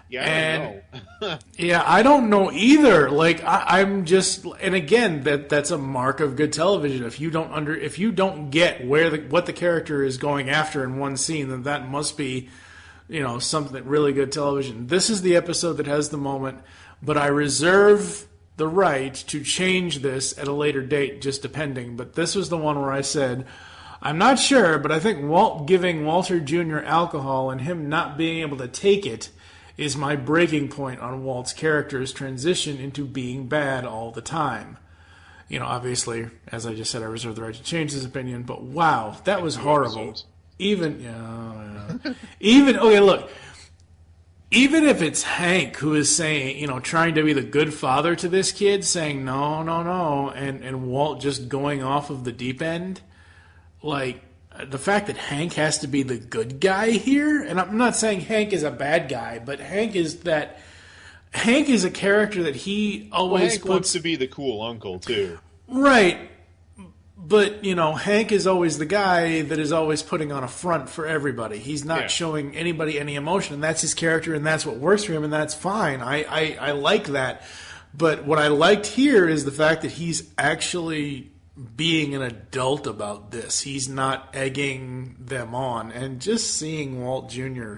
Yeah, I don't know. I don't know either. I'm just, and again, that's a mark of good television. If you don't get what the character is going after in one scene, then that must be, something really good television. This is the episode that has the moment. But I reserve the right to change this at a later date, just depending. But this was the one where I said, I'm not sure, but I think Walt giving Walter Jr. alcohol and him not being able to take it is my breaking point on Walt's character's transition into being bad all the time. Obviously, as I just said, I reserve the right to change this opinion, but wow, that was horrible. Even if it's Hank who is saying, trying to be the good father to this kid, saying no, and Walt just going off of the deep end, the fact that Hank has to be the good guy here, and I'm not saying Hank is a bad guy, but Hank is a character that he always Hank wants to be the cool uncle, too. Right. But, Hank is always the guy that is always putting on a front for everybody. He's not showing anybody any emotion, and that's his character, and that's what works for him, and that's fine. I like that. But what I liked here is the fact that he's actually being an adult about this. He's not egging them on. And just seeing Walt Jr.,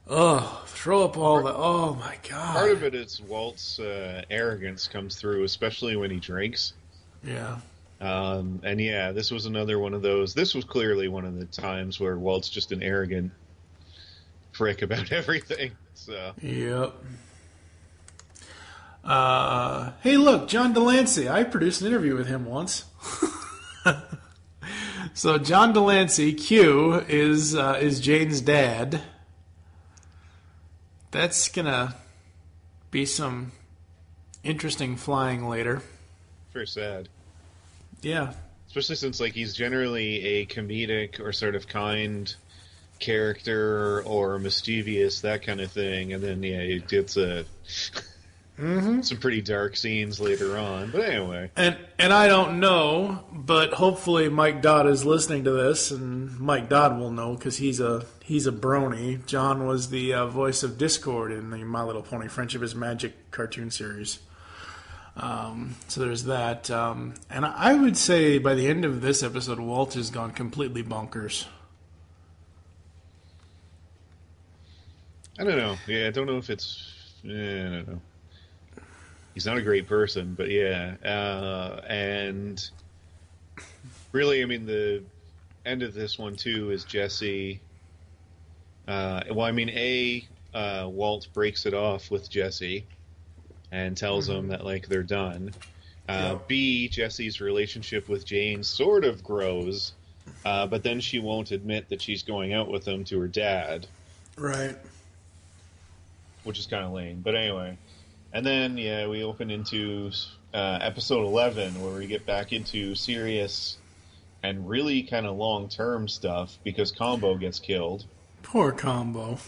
throw up all the... Oh, my God. Part of it is Walt's arrogance comes through, especially when he drinks. Yeah. And yeah, this was another one of those. This was clearly one of the times where Walt's just an arrogant prick about everything. So. Yep. Hey, look, John Delancey. I produced an interview with him once. So John Delancey, Q, is Jane's dad. That's gonna be some interesting flying later. Very sad. Yeah. Especially since, he's generally a comedic or sort of kind character or mischievous, that kind of thing. And then, it gets some pretty dark scenes later on. But anyway. And I don't know, but hopefully Mike Dodd is listening to this, and Mike Dodd will know because he's a brony. John was the voice of Discord in the My Little Pony Friendship is Magic cartoon series. So there's that. And I would say by the end of this episode, Walt has gone completely bonkers. I don't know. Yeah, I don't know if it's... I don't know. He's not a great person, but yeah. And really, the end of this one, too, is Jesse... Walt breaks it off with Jesse and tells them that, they're done. B, Jesse's relationship with Jane sort of grows, but then she won't admit that she's going out with him to her dad. Right. Which is kind of lame. But anyway. And then, we open into episode 11, where we get back into serious and really kind of long-term stuff, because Combo gets killed. Poor Combo.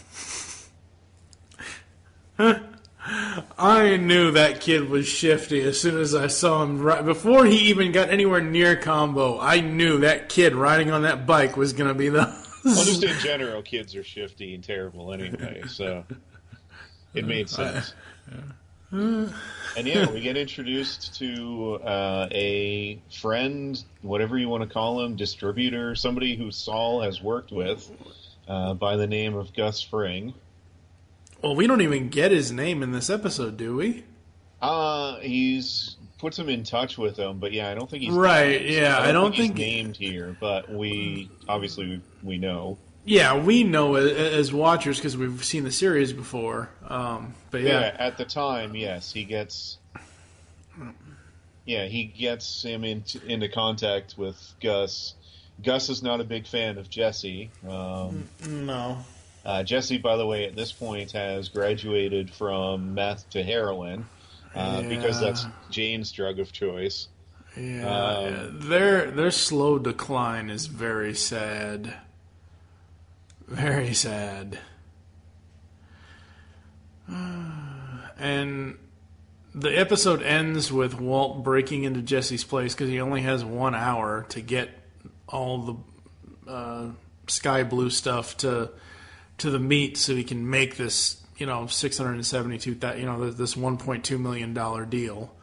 I knew that kid was shifty as soon as I saw him. Before he even got anywhere near Combo, I knew that kid riding on that bike was going to be the... Well, just in general, kids are shifty and terrible anyway, so it made sense. And we get introduced to a friend, whatever you want to call him, distributor, somebody who Saul has worked with, by the name of Gus Fring. Well, we don't even get his name in this episode, do we? He's puts him in touch with him, but I don't think he's right. Named. Yeah, I don't think he's named here, but we know. Yeah, we know as watchers because we've seen the series before. But at the time, yes, he gets. Yeah, he gets him into contact with Gus. Gus is not a big fan of Jesse. No. Jesse, by the way, at this point has graduated from meth to heroin because that's Jane's drug of choice. Yeah, their slow decline is very sad. Very sad. And the episode ends with Walt breaking into Jesse's place because he only has 1 hour to get all the sky blue stuff to the meat so he can make this, $672,000, this $1.2 million deal.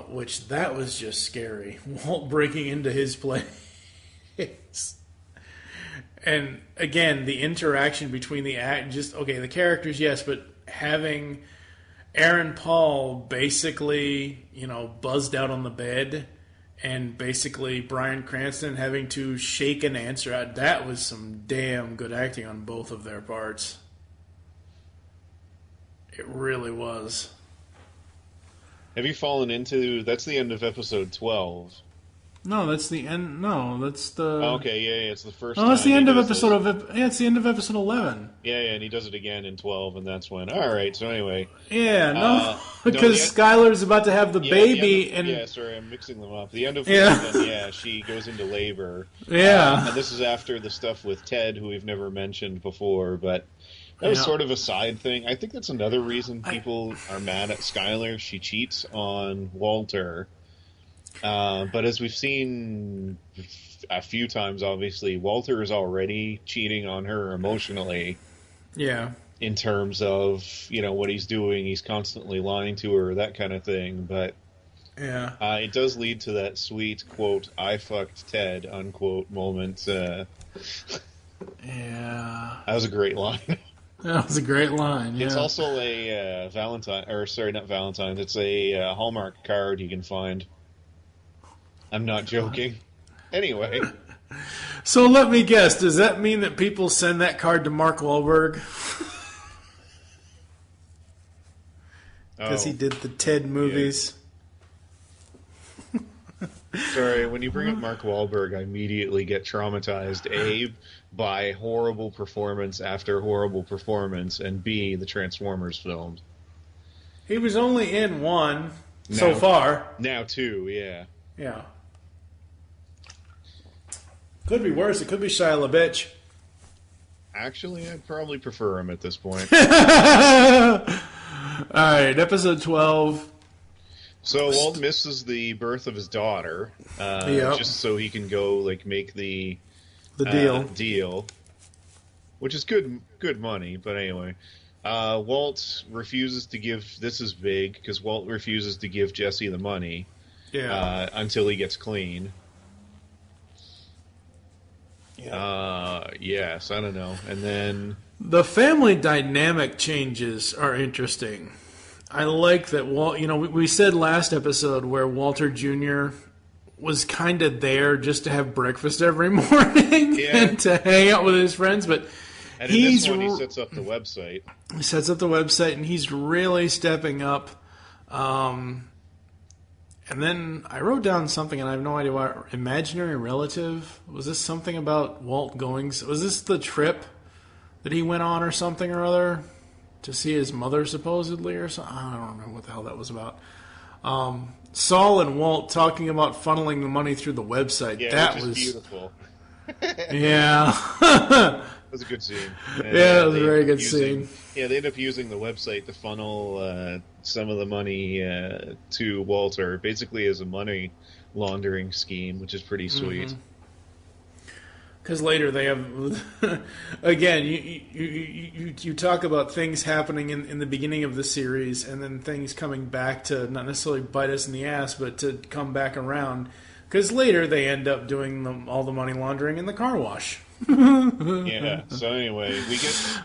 Which that was just scary. Walt breaking into his place. And again, the interaction between the characters, yes, but having Aaron Paul basically, buzzed out on the bed, and basically Bryan Cranston having to shake an answer out, that was some damn good acting on both of their parts. It really was. Have you fallen into... That's the end of episode 12. No, that's the end. No, that's the. Okay, yeah, it's the first. No, that's the end of episode. it's the end of episode 11. Yeah, and he does it again in 12, and that's when. All right, so anyway. Yeah, no, because Skyler's about to have the baby, yeah, sorry, I'm mixing them up. The end of 11, she goes into labor. Yeah, and this is after the stuff with Ted, who we've never mentioned before, but that was sort of a side thing. I think that's another reason people are mad at Skyler. She cheats on Walter. But as we've seen a few times, obviously, Walter is already cheating on her emotionally. Yeah. In terms of, what he's doing, he's constantly lying to her, that kind of thing. But it does lead to that sweet, quote, I fucked Ted, unquote, moment. Yeah. That was a great line. That was a great line, yeah. It's also a not Valentine's, it's a Hallmark card you can find. I'm not joking. Anyway. So let me guess, does that mean that people send that card to Mark Wahlberg? Because he did the Ted movies. Yeah. Sorry, when you bring up Mark Wahlberg, I immediately get traumatized. A, by horrible performance after horrible performance, and B, the Transformers films. He was only in one so far. Now two, yeah. Yeah. Could be worse. It could be Shia LaBeouf. Actually, I'd probably prefer him at this point. Alright, episode 12. So Walt misses the birth of his daughter, just so he can go make the deal, which is good money. But anyway, Walt refuses to give. This is big because Walt refuses to give Jesse the money until he gets clean. Yes, I don't know. And then the family dynamic changes are interesting. I like that Walt, we said last episode where Walter Jr. was kind of there just to have breakfast every morning and to hang out with his friends, but in this one he sets up the website. He sets up the website and he's really stepping up. And then I wrote down something, and I have no idea why. Imaginary relative? Was this something about Walt going... Was this the trip that he went on or something or other? To see his mother, supposedly, or something? I don't remember what the hell that was about. Saul and Walt talking about funneling the money through the website. Yeah, that was beautiful. Yeah. That was a good scene. Yeah, it was a very good scene. Yeah, they end up using the website to funnel some of the money to Walter, basically as a money laundering scheme, which is pretty sweet. Because later they have, again, you talk about things happening in the beginning of the series, and then things coming back to not necessarily bite us in the ass, but to come back around. Because later they end up doing all the money laundering in the car wash. Yeah. So anyway, we get.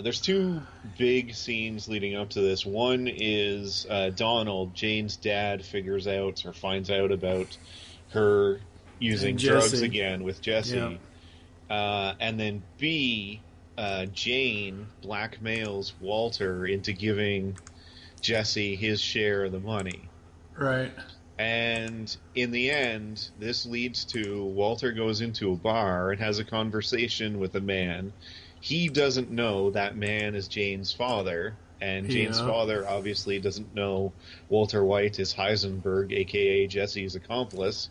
There's two big scenes leading up to this. One is Donald, Jane's dad, finds out about her using drugs again with Jesse. Yeah. And then B, Jane blackmails Walter into giving Jesse his share of the money. Right. And in the end, this leads to Walter goes into a bar and has a conversation with a man. He doesn't know that man is Jane's father, and Jane's father obviously doesn't know Walter White is Heisenberg, a.k.a. Jesse's accomplice.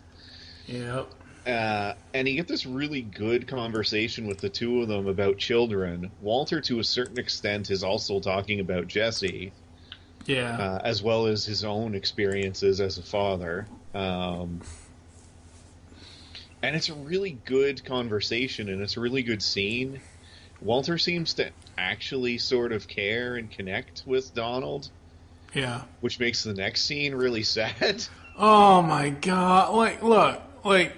Yep. And you get this really good conversation with the two of them about children. Walter, to a certain extent, is also talking about Jesse. Yeah. As well as his own experiences as a father. And it's a really good conversation, and it's a really good scene. Walter seems to actually sort of care and connect with Donald. Yeah. Which makes the next scene really sad. Oh my god. Look,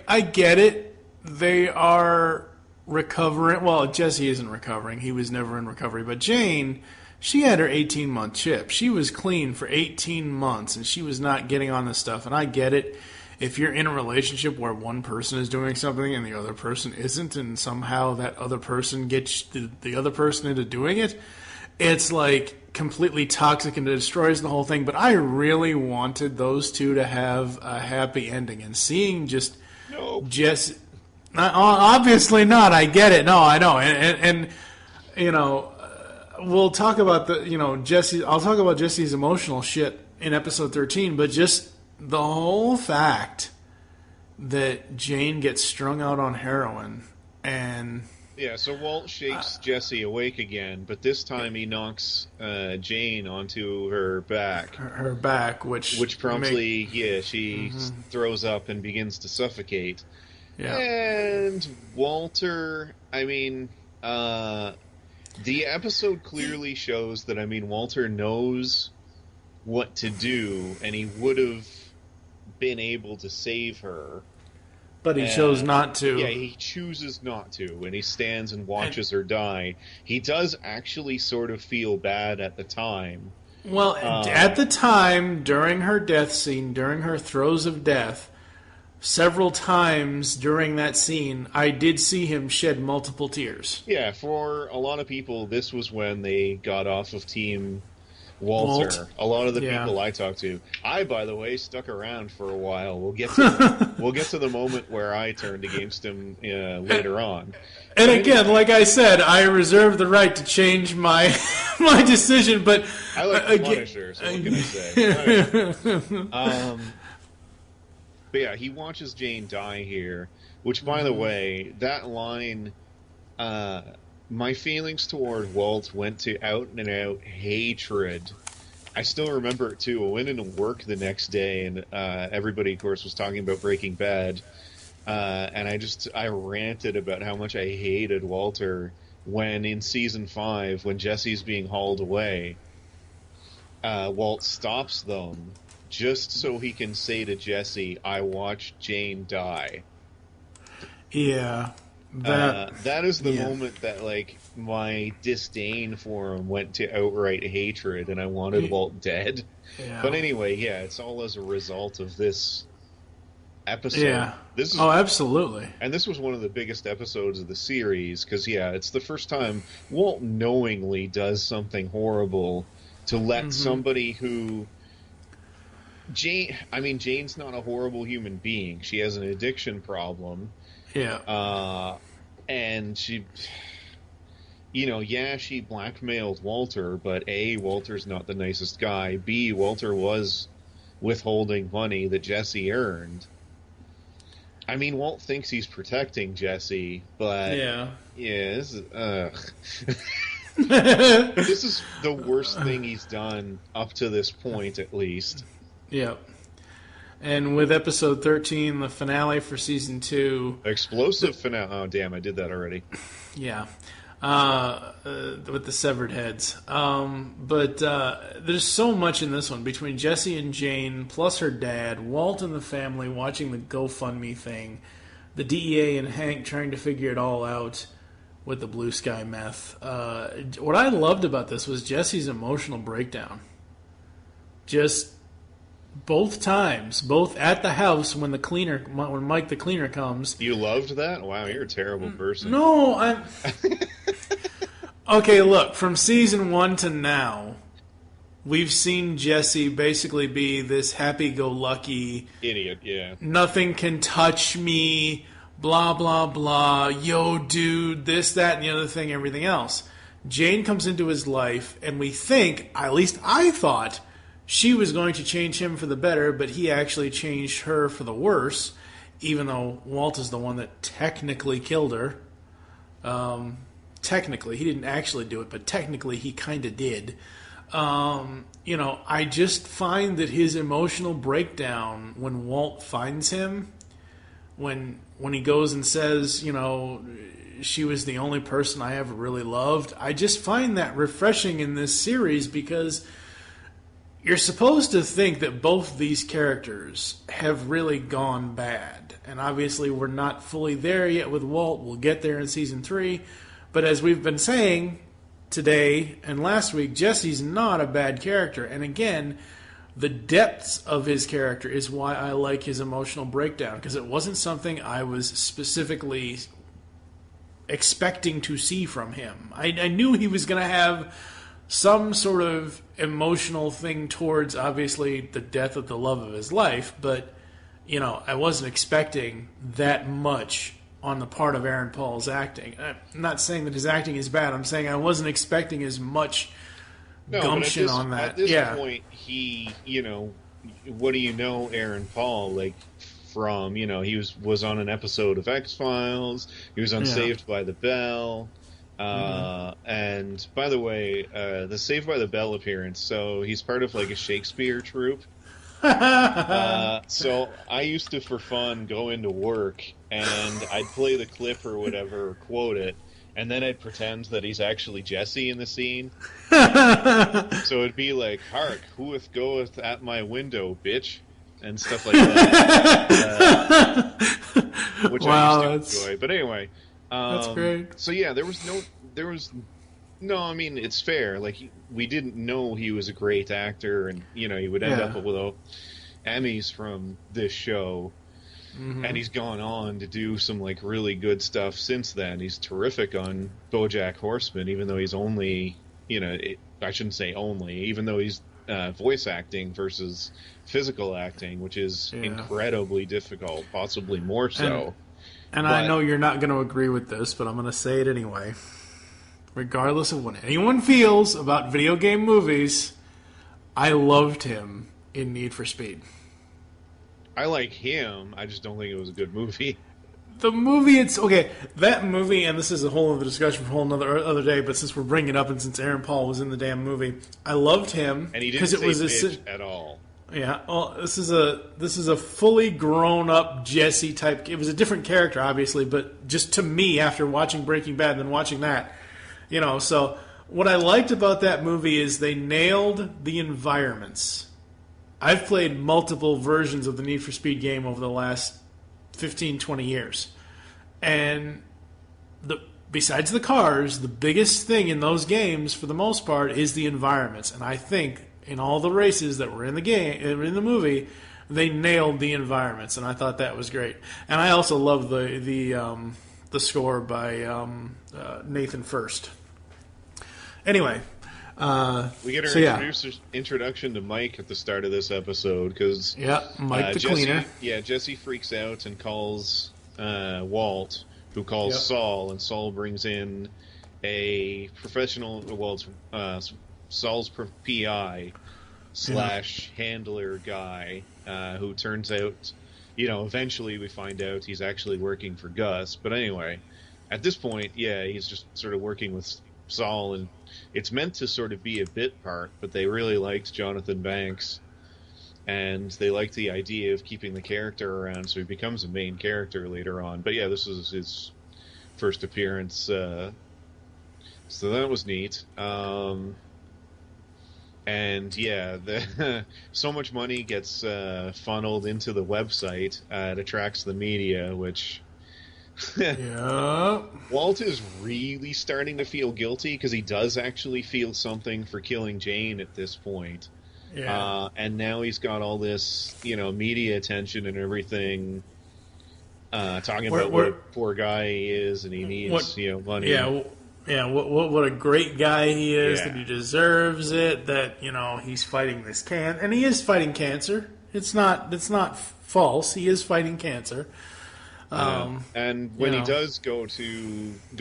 I get it. They are recovering. Well, Jesse isn't recovering. He was never in recovery. But Jane, she had her 18-month chip. She was clean for 18 months, and she was not getting on this stuff. And I get it. If you're in a relationship where one person is doing something and the other person isn't, and somehow that other person gets the other person into doing it, it's like completely toxic and it destroys the whole thing. But I really wanted those two to have a happy ending, and seeing just Jesse, obviously not. I get it. No, I know, and you know, we'll talk about Jesse. I'll talk about Jesse's emotional shit in episode 13, but just the whole fact that Jane gets strung out on heroin and. Yeah, so Walt shakes Jesse awake again, but this time he knocks Jane onto her back. Her back, which promptly, she throws up and begins to suffocate. Yeah. And Walter, the episode clearly shows that, Walter knows what to do, and he would have been able to save her. But he chose not to. Yeah, he chooses not to, and he stands and watches her die. He does actually sort of feel bad at the time. Well, at the time, during her death scene, during her throes of death, several times during that scene, I did see him shed multiple tears. Yeah, for a lot of people, this was when they got off of Team Walter. A lot of the people I talked to. I, by the way, stuck around for a while. We'll get to the moment where I turned against him later on. And again, like I said, I reserve the right to change my my decision. But I like the Punisher, so what can I say? But yeah, he watches Jane die here. Which, by the way, that line. My feelings toward Walt went to out-and-out hatred. I still remember it, too. I went into work the next day, and everybody, of course, was talking about Breaking Bad. And I ranted about how much I hated Walter when, in Season 5, when Jesse's being hauled away, Walt stops them just so he can say to Jesse, I watched Jane die. Yeah. That is the moment that, my disdain for him went to outright hatred, and I wanted Walt dead. Yeah. But anyway, it's all as a result of this episode. Yeah. Absolutely. And this was one of the biggest episodes of the series, because, it's the first time Walt knowingly does something horrible to let somebody who... Jane's not a horrible human being. She has an addiction problem. Yeah. And she, she blackmailed Walter, but A, Walter's not the nicest guy. B, Walter was withholding money that Jesse earned. Walt thinks he's protecting Jesse, but this is, this is the worst thing he's done up to this point, at least. Yeah. And with episode 13, the finale for season 2... Explosive finale. Oh, damn, I did that already. Yeah. With the severed heads. But there's so much in this one. Between Jesse and Jane, plus her dad, Walt and the family watching the GoFundMe thing, the DEA and Hank trying to figure it all out with the Blue Sky meth. What I loved about this was Jesse's emotional breakdown. Just... both times, both at the house when Mike the cleaner comes. You loved that? Wow, you're a terrible person. No, I'm... Okay, look, from season 1 to now, we've seen Jesse basically be this happy-go-lucky... idiot, yeah. Nothing can touch me, blah, blah, blah, yo, dude, this, that, and the other thing, everything else. Jane comes into his life, and we think, at least I thought... she was going to change him for the better, but he actually changed her for the worse, even though Walt is the one that technically killed her. Technically. He didn't actually do it, but technically he kind of did. I just find that his emotional breakdown when Walt finds him, when he goes and says, she was the only person I ever really loved, I just find that refreshing in this series because... you're supposed to think that both these characters have really gone bad. And obviously we're not fully there yet with Walt. We'll get there in season 3. But as we've been saying today and last week, Jesse's not a bad character. And again, the depths of his character is why I like his emotional breakdown. Because it wasn't something I was specifically expecting to see from him. I knew he was going to have some sort of emotional thing towards, obviously, the death of the love of his life, but, you know, I wasn't expecting that much on the part of Aaron Paul's acting. I'm not saying that his acting is bad. I'm saying I wasn't expecting as much gumption on that. At this point, he, you know, what do you know Aaron Paul, like, from, you know, he was on an episode of X-Files, he was on Saved by the Bell, and, by the way, the Saved by the Bell appearance, so he's part of, like, a Shakespeare troupe. So I used to, for fun, go into work, and I'd play the clip or whatever, or quote it, and then I'd pretend that he's actually Jesse in the scene. So it'd be like, "Hark, whoeth goeth at my window, bitch," and stuff like that. Which I used to enjoy. But anyway, that's great. So yeah, there was no. I mean, it's fair. Like, we didn't know he was a great actor, and you know, he would end up with Emmys from this show. And he's gone on to do some, like, really good stuff since then. He's terrific on BoJack Horseman, even though he's only, you know, I shouldn't say only, even though he's voice acting versus physical acting, which is incredibly difficult, possibly more so. And I know you're not going to agree with this, but I'm going to say it anyway. Regardless of what anyone feels about video game movies, I loved him in Need for Speed. I like him. I just don't think it was a good movie. The movie, that movie, and this is a whole other discussion for a whole other day, but since we're bringing it up and since Aaron Paul was in the damn movie, I loved him. And he didn't say bitch at all. Yeah, well, this is a fully grown up Jesse type. It was a different character, obviously, but just to me, after watching Breaking Bad and then watching that, you know, so what I liked about that movie is they nailed the environments. I've played multiple versions of the Need for Speed game over the last 15, 20 years. And besides the cars, the biggest thing in those games, for the most part, is the environments. And I think in all the races that were in the movie, they nailed the environments. And I thought that was great. And I also love the score by Nathan First. Anyway... we get our introduction to Mike at the start of this episode because Mike the Jesse, cleaner. Yeah, Jesse freaks out and calls Walt, who calls Saul, and Saul brings in a professional. Well, it's Saul's PI / handler guy, who turns out, you know, eventually we find out he's actually working for Gus. But anyway, at this point, he's just sort of working with Saul, and it's meant to sort of be a bit part, but they really liked Jonathan Banks, and they liked the idea of keeping the character around, so he becomes a main character later on. But yeah, this is his first appearance, so that was neat. And yeah, so much money gets funneled into the website, it attracts the media, which... Walt is really starting to feel guilty because he does actually feel something for killing Jane at this point. And now he's got all this, you know, media attention and everything, talking about what a poor guy he is and he needs, money. What a great guy he is, that he deserves it, that, you know, he's fighting this and he is fighting cancer. It's not false. He is fighting cancer. And when he does go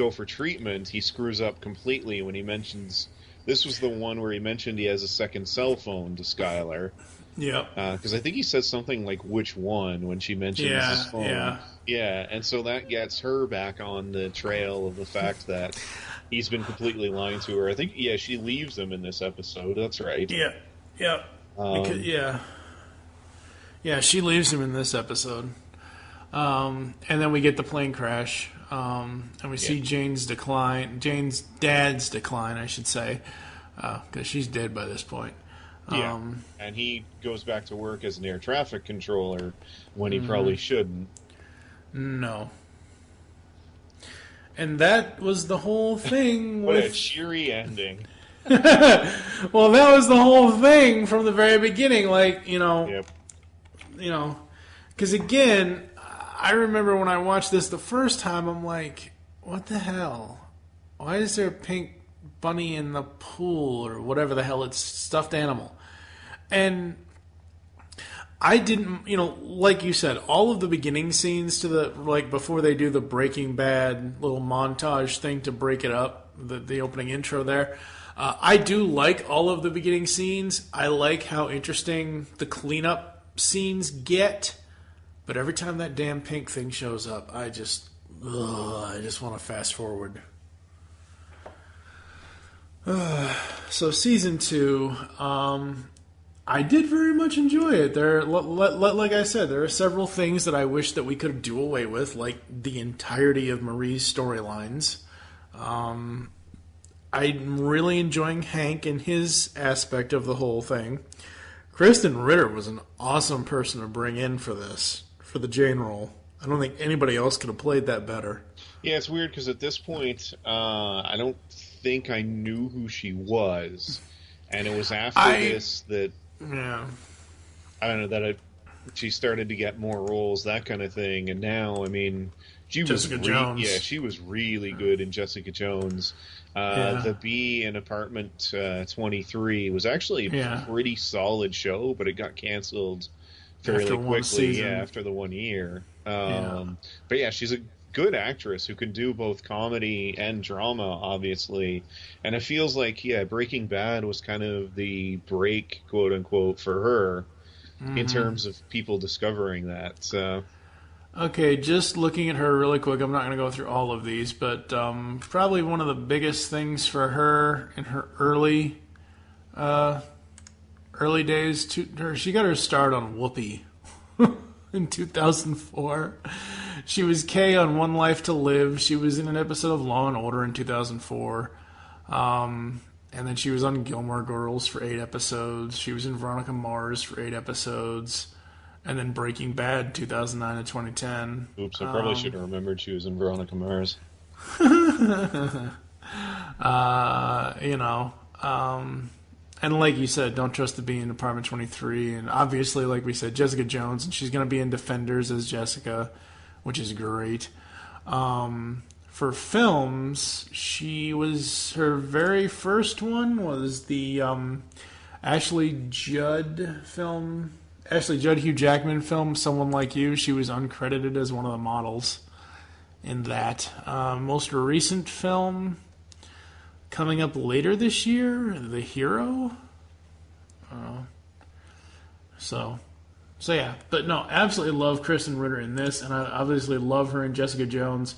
for treatment, he screws up completely when he mentions... This was the one where he mentioned he has a second cell phone to Skyler. Yeah. Because I think he says something like, which one, when she mentions his phone. Yeah, and so that gets her back on the trail of the fact that he's been completely lying to her. I think, she leaves him in this episode. That's right. Yeah. She leaves him in this episode. And then we get the plane crash, and we see Jane's dad's decline, I should say, because she's dead by this point. And he goes back to work as an air traffic controller when he probably shouldn't. No. And that was the whole thing. What a cheery ending. Well, that was the whole thing from the very beginning, because again... I remember when I watched this the first time, I'm like, what the hell? Why is there a pink bunny in the pool or whatever the hell, it's stuffed animal. And I didn't, like you said, all of the beginning scenes before they do the Breaking Bad little montage thing to break it up, the opening intro there, I do like all of the beginning scenes. I like how interesting the cleanup scenes get, but every time that damn pink thing shows up, I just want to fast forward. So season 2, I did very much enjoy it. Like I said, there are several things that I wish that we could do away with, like the entirety of Marie's storylines. I'm really enjoying Hank and his aspect of the whole thing. Kristen Ritter was an awesome person to bring in for the Jane role. I don't think anybody else could have played that better. Yeah, it's weird because at this point, I don't think I knew who she was. And it was after this that... Yeah. I don't know, she started to get more roles, that kind of thing. And now, I mean, Jessica Jones. Yeah, she was really good in Jessica Jones. The Bee in Apartment 23 was actually a pretty solid show, but it got canceled fairly quickly after the 1 year. But yeah, she's a good actress who can do both comedy and drama, obviously. And it feels like, Breaking Bad was kind of the break, quote unquote, for her in terms of people discovering that. So, okay, just looking at her really quick, I'm not going to go through all of these, but probably one of the biggest things for her in her early days, she got her start on Whoopi in 2004. She was Kay on One Life to Live. She was in an episode of Law and Order in 2004. And then she was on Gilmore Girls for 8 episodes. She was in Veronica Mars for 8 episodes. And then Breaking Bad, 2009 to 2010. Oops, I probably should have remembered she was in Veronica Mars. And like you said, don't trust the Bee in Apartment 23. And obviously, like we said, Jessica Jones. And she's going to be in Defenders as Jessica, which is great. For films, her very first one was the Ashley Judd Hugh Jackman film, Someone Like You. She was uncredited as one of the models in that. Most recent film coming up later this year, The Hero. So yeah, but no, absolutely love Kristen Ritter in this, and I obviously love her in Jessica Jones.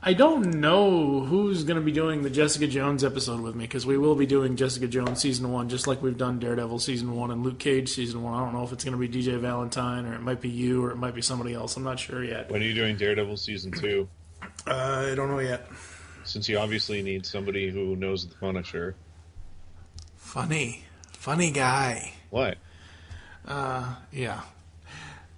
I don't know who's going to be doing the Jessica Jones episode with me, because we will be doing Jessica Jones Season 1, just like we've done Daredevil Season 1 and Luke Cage Season 1. I don't know if it's going to be DJ Valentine, or it might be you, or it might be somebody else. I'm not sure yet. When are you doing Daredevil Season 2? I don't know yet. Since you obviously need somebody who knows the Punisher. Funny guy. What? Yeah.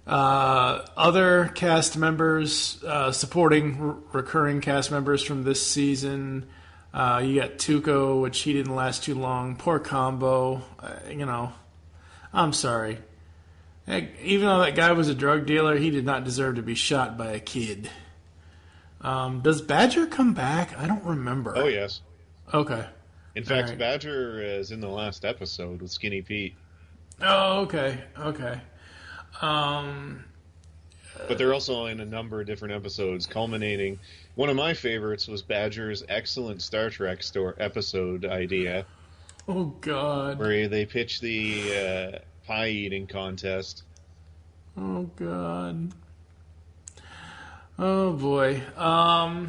Other cast members, supporting recurring cast members from this season. You got Tuco, which he didn't last too long. Poor combo. I'm sorry. Even though that guy was a drug dealer, he did not deserve to be shot by a kid. Does Badger come back? I don't remember. Oh, yes. Okay. In fact, right. Badger is in the last episode with Skinny Pete. Oh, okay. But they're also in a number of different episodes, culminating. One of my favorites was Badger's excellent Star Trek episode idea. Oh, God. Where they pitch the pie eating contest. Oh, God. Oh, boy. I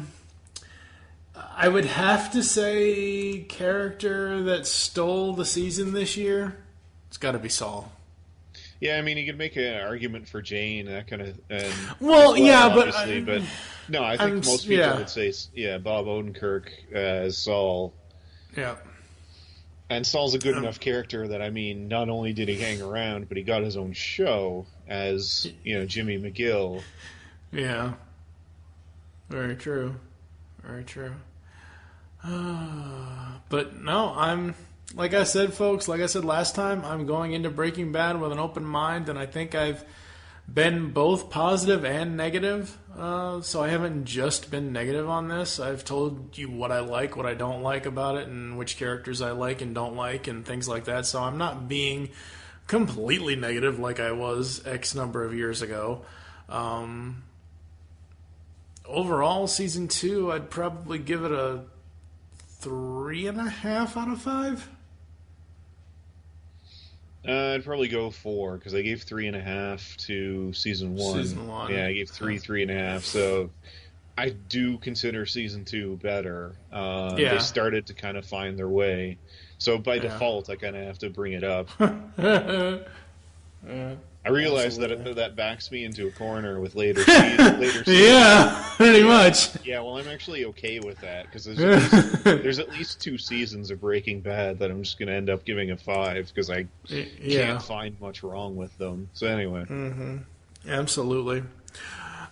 would have to say character that stole the season this year, it's got to be Saul. Yeah, I mean, you could make an argument for Jane, that kind of... but no, I think most people would say, Bob Odenkirk as Saul. Yeah. And Saul's a good enough character that, I mean, not only did he hang around, but he got his own show as, Jimmy McGill. Yeah. Very true. But no, like I said, folks, like I said last time, I'm going into Breaking Bad with an open mind, and I think I've been both positive and negative. So I haven't just been negative on this. I've told you what I like, what I don't like about it, and which characters I like and don't like, and things like that. So I'm not being completely negative like I was X number of years ago. Overall, season 2, I'd probably give it a 3.5 out of 5. I'd probably go 4 because I gave 3.5 to season 1. Season 1. Yeah, I gave 3.5. So I do consider season 2 better. They started to kind of find their way. So by default, I kind of have to bring it up. I realize that backs me into a corner with later seasons. Yeah, pretty much. Yeah, well, I'm actually okay with that because there's at least 2 seasons of Breaking Bad that I'm just going to end up giving a 5 because I can't find much wrong with them. So anyway. Mm-hmm. Absolutely.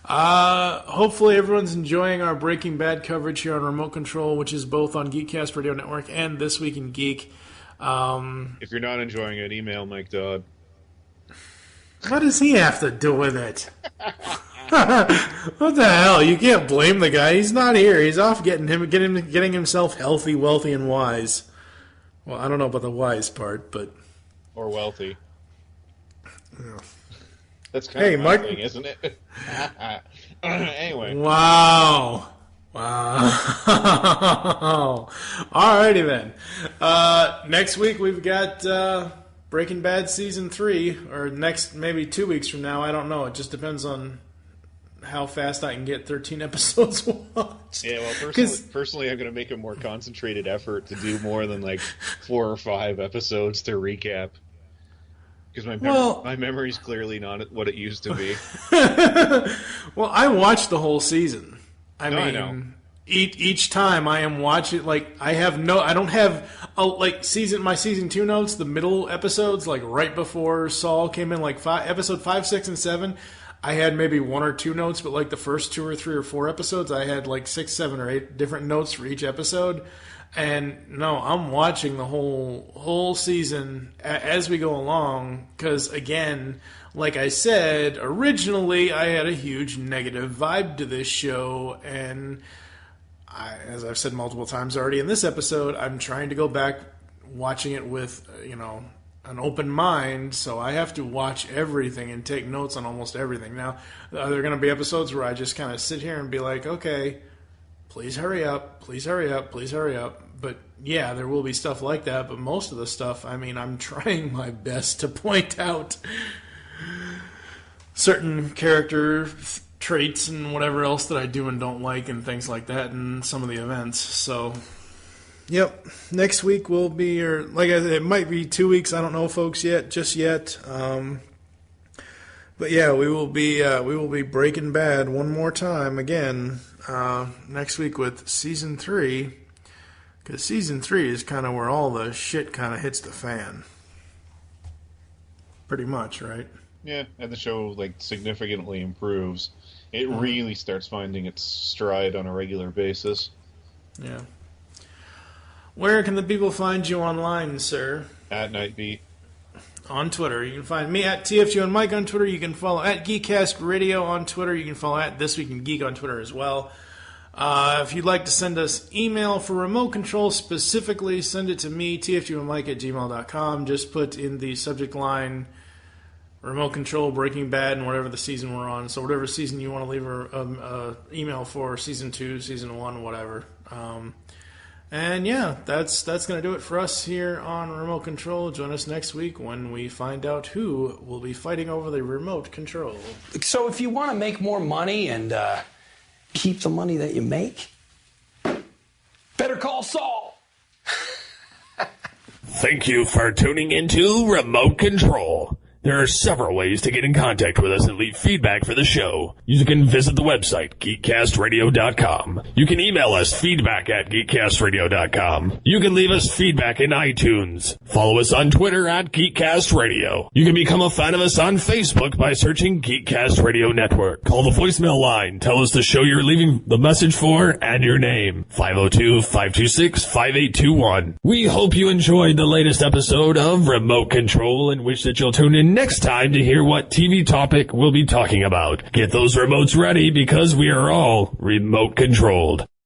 Hopefully everyone's enjoying our Breaking Bad coverage here on Remote Control, which is both on Geekcast Radio Network and This Week in Geek. If you're not enjoying it, email Mike Dodd. What does he have to do with it? What the hell? You can't blame the guy. He's not here. He's off getting himself healthy, wealthy, and wise. Well, I don't know about the wise part, but or wealthy. Yeah. That's kind of my thing, isn't it? Anyway. Wow. Alrighty then. Next week we've got Breaking Bad Season 3, or next, maybe 2 weeks from now, I don't know. It just depends on how fast I can get 13 episodes watched. Yeah, well, personally I'm going to make a more concentrated effort to do more than like 4 or 5 episodes to recap. Because my memory's clearly not what it used to be. Well, I watched the whole season. I know. Each time I am watching, like, I don't have my season 2 notes, the middle episodes, like right before Saul came in, like episode 5, 6, and 7. I had maybe 1 or 2 notes, but like the first 2 or 3 or 4 episodes, I had like 6, 7, or 8 different notes for each episode. And no, I'm watching the whole season as we go along, because again, like I said, originally I had a huge negative vibe to this show, and as I've said multiple times already in this episode, I'm trying to go back watching it with, an open mind, so I have to watch everything and take notes on almost everything. Now, are there going to be episodes where I just kind of sit here and be like, okay, please hurry up, please hurry up, please hurry up? But yeah, there will be stuff like that, but most of the stuff, I'm trying my best to point out certain character traits and whatever else that I do and don't like and things like that in some of the events. So, yep, next week will be, or like I said, it might be 2 weeks. I don't know, folks, just yet. But yeah, we will be Breaking Bad one more time again next week with season 3, because season 3 is kind of where all the shit kind of hits the fan. Pretty much, right? Yeah, and the show significantly improves. It really starts finding its stride on a regular basis. Yeah. Where can the people find you online, sir? At Nightbeat. On Twitter. You can find me at TFG and Mike on Twitter. You can follow at Geekcast Radio on Twitter. You can follow at This Week in Geek on Twitter as well. If you'd like to send us email for remote control specifically, send it to me, tfgandmike@gmail.com. Just put in the subject line remote control, Breaking Bad, and whatever the season we're on. So whatever season you want to leave an email for, season 2, season 1, whatever. And yeah, that's going to do it for us here on Remote Control. Join us next week when we find out who will be fighting over the remote control. So if you want to make more money and keep the money that you make, better call Saul. Thank you for tuning into Remote Control. There are several ways to get in contact with us and leave feedback for the show. You can visit the website, geekcastradio.com. You can email us, feedback@geekcastradio.com. You can leave us feedback in iTunes. Follow us on Twitter at GeekCastRadio. You can become a fan of us on Facebook by searching Geekcast Radio Network. Call the voicemail line. Tell us the show you're leaving the message for and your name. 502-526-5821. We hope you enjoyed the latest episode of Remote Control and wish that you'll tune in in next time to hear what TV topic we'll be talking about. Get those remotes ready because we are all remote controlled.